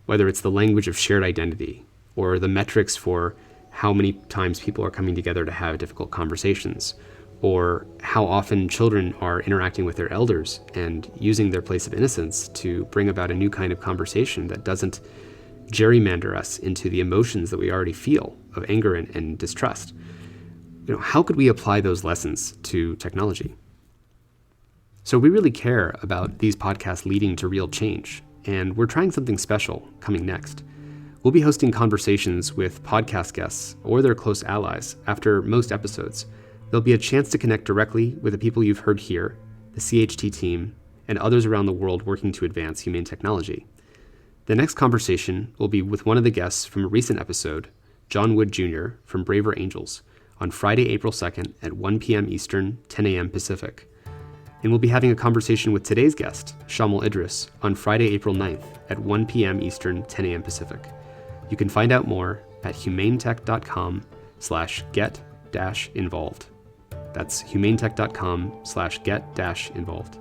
Whether it's the language of shared identity or the metrics for how many times people are coming together to have difficult conversations, or how often children are interacting with their elders and using their place of innocence to bring about a new kind of conversation that doesn't gerrymander us into the emotions that we already feel of anger and distrust. How could we apply those lessons to technology? So we really care about these podcasts leading to real change, and we're trying something special coming next. We'll be hosting conversations with podcast guests or their close allies after most episodes. There'll be a chance to connect directly with the people you've heard here, the CHT team, and others around the world working to advance humane technology. The next conversation will be with one of the guests from a recent episode, John Wood Jr. from Braver Angels, on Friday, April 2nd at 1 p.m. Eastern, 10 a.m. Pacific. And we'll be having a conversation with today's guest, Shamil Idriss, on Friday, April 9th at 1 p.m. Eastern, 10 a.m. Pacific. You can find out more at humanetech.com/get-involved. That's humanetech.com/get-involved.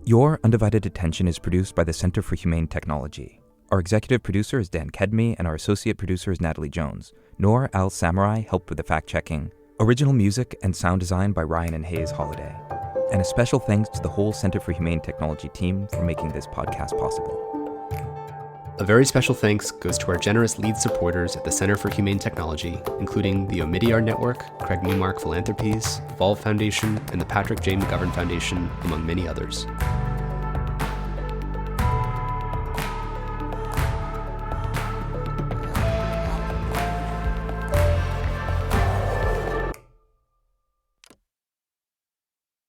Your Undivided Attention is produced by the Center for Humane Technology. Our executive producer is Dan Kedmi, and our associate producer is Natalie Jones. Noor Al-Samurai helped with the fact-checking. Original music and sound design by Ryan and Hayes Holiday. And a special thanks to the whole Center for Humane Technology team for making this podcast possible. A very special thanks goes to our generous lead supporters at the Center for Humane Technology, including the Omidyar Network, Craig Newmark Philanthropies, Volve Foundation, and the Patrick J. McGovern Foundation, among many others.